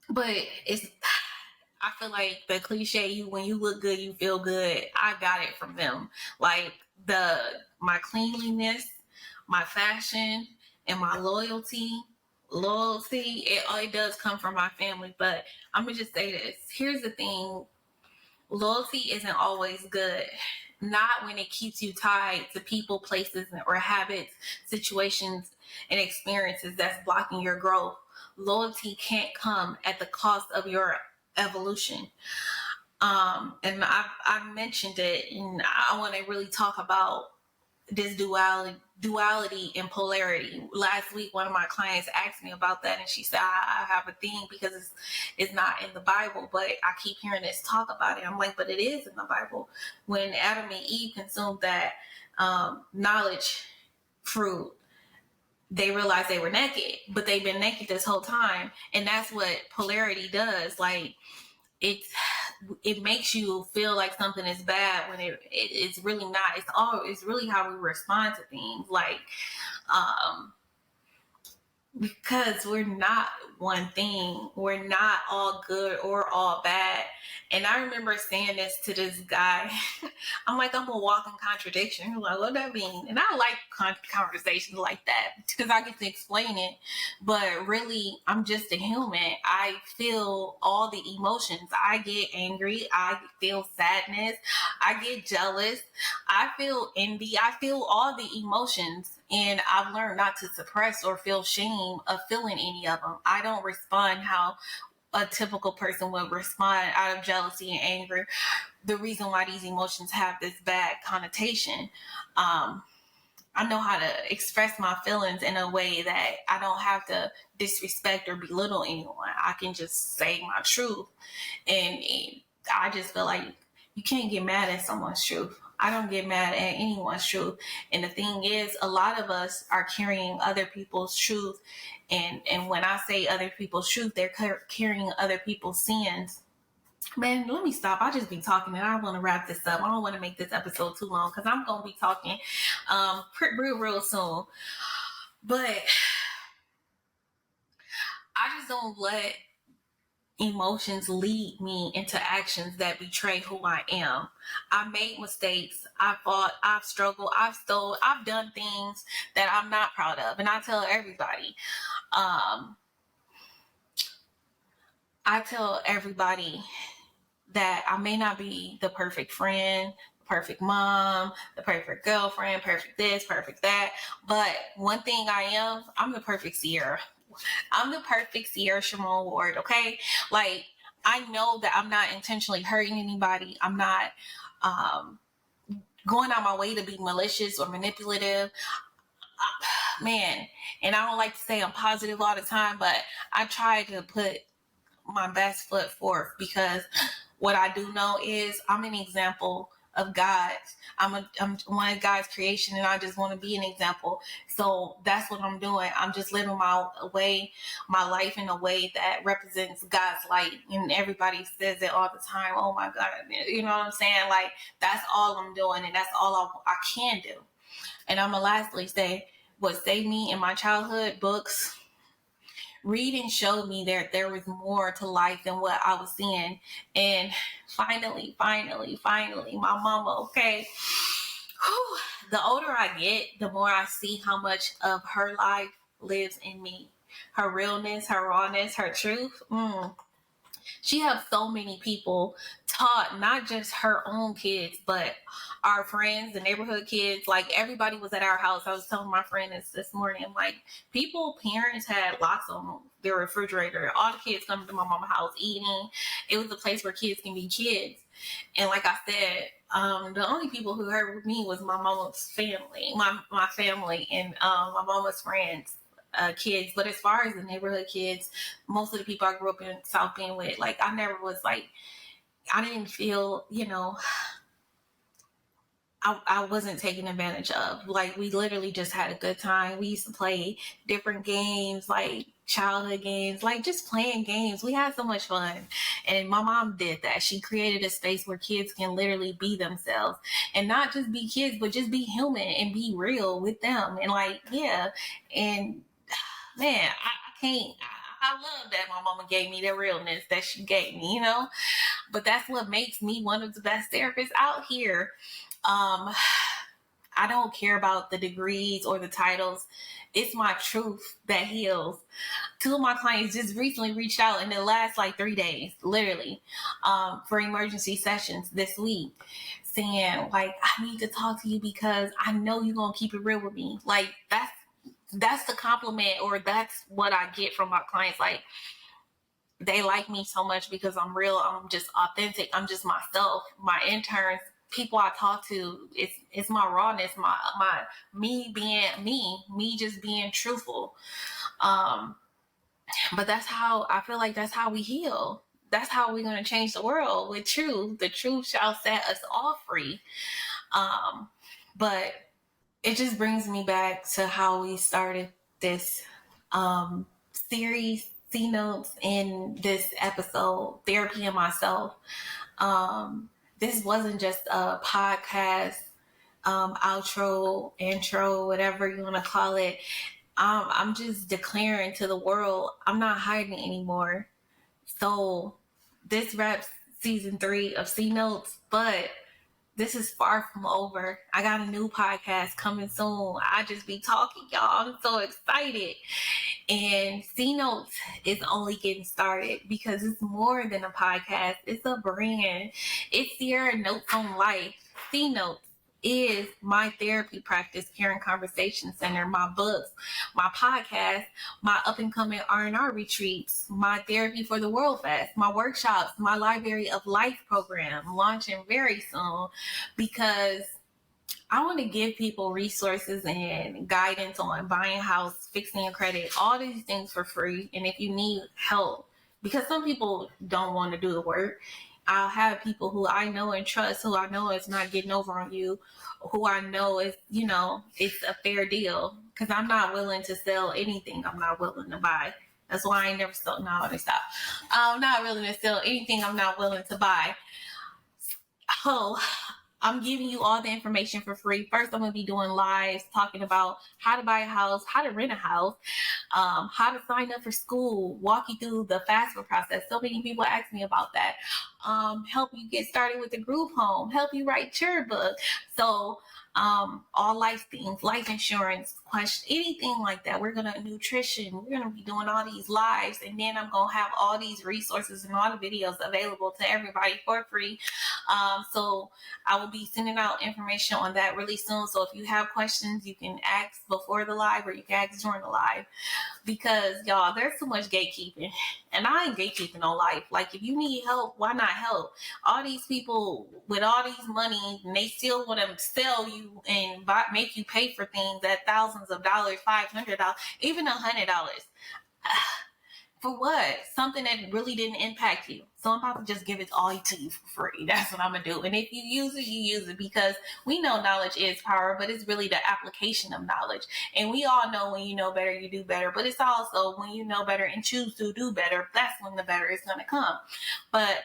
But I feel like the cliche, when you look good, you feel good. I got it from them. Like my cleanliness, my fashion, and my loyalty, it does come from my family. But I'm gonna just say this. Here's the thing. Loyalty isn't always good. Not when it keeps you tied to people, places, or habits, situations, and experiences that's blocking your growth. Loyalty can't come at the cost of your evolution. And I've mentioned it, and I want to really talk about this duality and polarity. Last week, one of my clients asked me about that, and she said, I have a thing because it's not in the Bible, but I keep hearing this talk about it. I'm like, but it is in the Bible. When Adam and Eve consumed that knowledge fruit, they realized they were naked, but they've been naked this whole time. And that's what polarity does. Like, it makes you feel like something is bad when it's really not. It's really how we respond to things. Like, because we're not one thing. We're not all good or all bad. And I remember saying this to this guy. I'm like, I'm a walking contradiction. He's like, what that mean? And I like conversations like that because I get to explain it. But really, I'm just a human. I feel all the emotions. I get angry. I feel sadness. I get jealous. I feel envy. I feel all the emotions. And I've learned not to suppress or feel shame of feeling any of them. I don't respond how a typical person would respond out of jealousy and anger. The reason why these emotions have this bad connotation. I know how to express my feelings in a way that I don't have to disrespect or belittle anyone. I can just say my truth. And I just feel like you can't get mad at someone's truth. I don't get mad at anyone's truth. And the thing is, a lot of us are carrying other people's truth. And when I say other people's truth, they're carrying other people's sins. Man, let me stop. I just be talking and I want to wrap this up. I don't want to make this episode too long because I'm going to be talking real soon. But I just don't let emotions lead me into actions that betray who I am. I made mistakes. I fought. I've struggled. I've stole. I've done things that I'm not proud of. And I tell everybody, that I may not be the perfect friend, perfect mom, the perfect girlfriend, perfect this, perfect that. But one thing I am, I'm the perfect Sierra. I'm the perfect Sierra Shimon Ward, okay? Like, I know that I'm not intentionally hurting anybody. I'm not going out my way to be malicious or manipulative. Man, and I don't like to say I'm positive all the time, but I try to put my best foot forth because what I do know is I'm an example of God. I'm one of God's creation, and I just want to be an example. So that's what I'm doing. I'm just living my life in a way that represents God's light. And everybody says it all the time. Oh my God, you know what I'm saying? Like, that's all I'm doing, and that's all I can do. And I'm gonna lastly say, what saved me in my childhood, books. Reading showed me that there was more to life than what I was seeing. And finally, my mama, okay. Whew, the older I get, the more I see how much of her life lives in me. Her realness, her rawness, her truth. She helped so many people, taught not just her own kids, but our friends, the neighborhood kids. Like, everybody was at our house. I was telling my friend this morning, I'm like, parents had lots on their refrigerator. All the kids come to my mama's house eating. It was a place where kids can be kids. And like I said, the only people who heard with me was my mama's family, my family, and my mama's friends. Kids, but as far as the neighborhood kids, most of the people I grew up in South Bend with, like, I never was like, I didn't feel, I wasn't taken advantage of. Like, we literally just had a good time. We used to play different games, like childhood games, like just playing games. We had so much fun. And my mom did that. She created a space where kids can literally be themselves, and not just be kids, but just be human and be real with them. And like, yeah. And man, I can't. I love that my mama gave me the realness that she gave me, But that's what makes me one of the best therapists out here. I don't care about the degrees or the titles. It's my truth that heals. 2 of my clients just recently reached out in the last like 3 days, literally, for emergency sessions this week, saying like, I need to talk to you because I know you're going to keep it real with me. Like, that's the compliment, or that's what I get from my clients. Like, they like me so much because I'm real. I'm just authentic. I'm just myself. My interns, people I talk to, it's my rawness, my me being me just being truthful. But that's how I feel like that's how we heal. That's how we're going to change the world, with truth. The truth shall set us all free. But it just brings me back to how we started this series, C Notes, in this episode, Therapy and Myself. This wasn't just a podcast, outro, intro, whatever you want to call it. I'm just declaring to the world, I'm not hiding anymore. So this wraps season 3 of C Notes, but this is far from over. I got a new podcast coming soon. I just be talking, y'all. I'm so excited. And C Notes is only getting started because it's more than a podcast. It's a brand. It's Sierra Notes on Life. C Notes is my therapy practice, Caring Conversation Center, my books, my podcast, my up and coming R&R retreats, my Therapy for the World Fest, my workshops, my Library of Life program launching very soon, because I want to give people resources and guidance on buying a house, fixing your credit, all these things for free. And if you need help, because some people don't want to do the work, I'll have people who I know and trust, who I know is not getting over on you, who I know is, it's a fair deal. Because I'm not willing to sell anything I'm not willing to buy. That's why I ain't never sold. No, let me stop. I'm not willing to sell anything I'm not willing to buy. Oh, I'm giving you all the information for free. First, I'm going to be doing lives talking about how to buy a house, how to rent a house, how to sign up for school, walk you through the FAFSA process. So many people ask me about that. Help you get started with the group home, help you write your book. So all life things, life insurance, question, anything like that. We're gonna nutrition. We're gonna be doing all these lives, and then I'm gonna have all these resources and all the videos available to everybody for free. So I will be sending out information on that really soon. So if you have questions, you can ask before the live or you can ask during the live. Because y'all, there's too much gatekeeping, and I ain't gatekeeping on life. Like, if you need help, why not help? All these people with all these money, and they still want to sell you and make you pay for things at thousands of dollars, $500, even $100. For what? Something that really didn't impact you. So I'm about to just give it all to you for free. That's what I'm going to do. And if you use it, you use it, because we know knowledge is power, but it's really the application of knowledge. And we all know when you know better, you do better. But it's also when you know better and choose to do better, that's when the better is going to come. But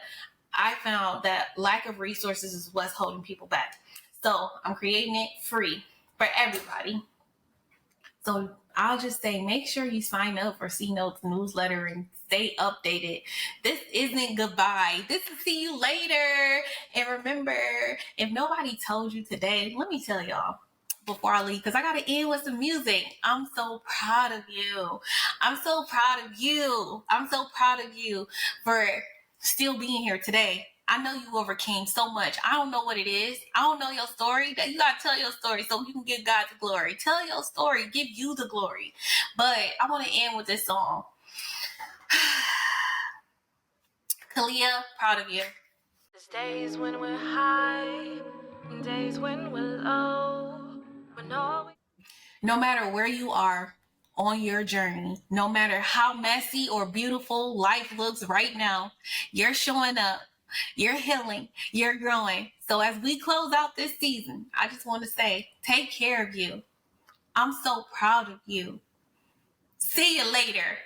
I found that lack of resources is what's holding people back. So I'm creating it free for everybody. So I'll just say, make sure you sign up for C Notes newsletter and stay updated. This isn't goodbye. This is see you later. And remember, if nobody told you today, let me tell y'all before I leave, because I got to end with some music. I'm so proud of you. I'm so proud of you. I'm so proud of you for still being here today. I know you overcame so much. I don't know what it is. I don't know your story. You got to tell your story so you can give God the glory. Tell your story. Give you the glory. But I want to end with this song. Kalia, proud of you. There's days when we're high, and days when we're low. No matter where you are on your journey, no matter how messy or beautiful life looks right now, you're showing up. You're healing, you're growing. So as we close out this season, I just want to say, take care of you. I'm so proud of you. See you later.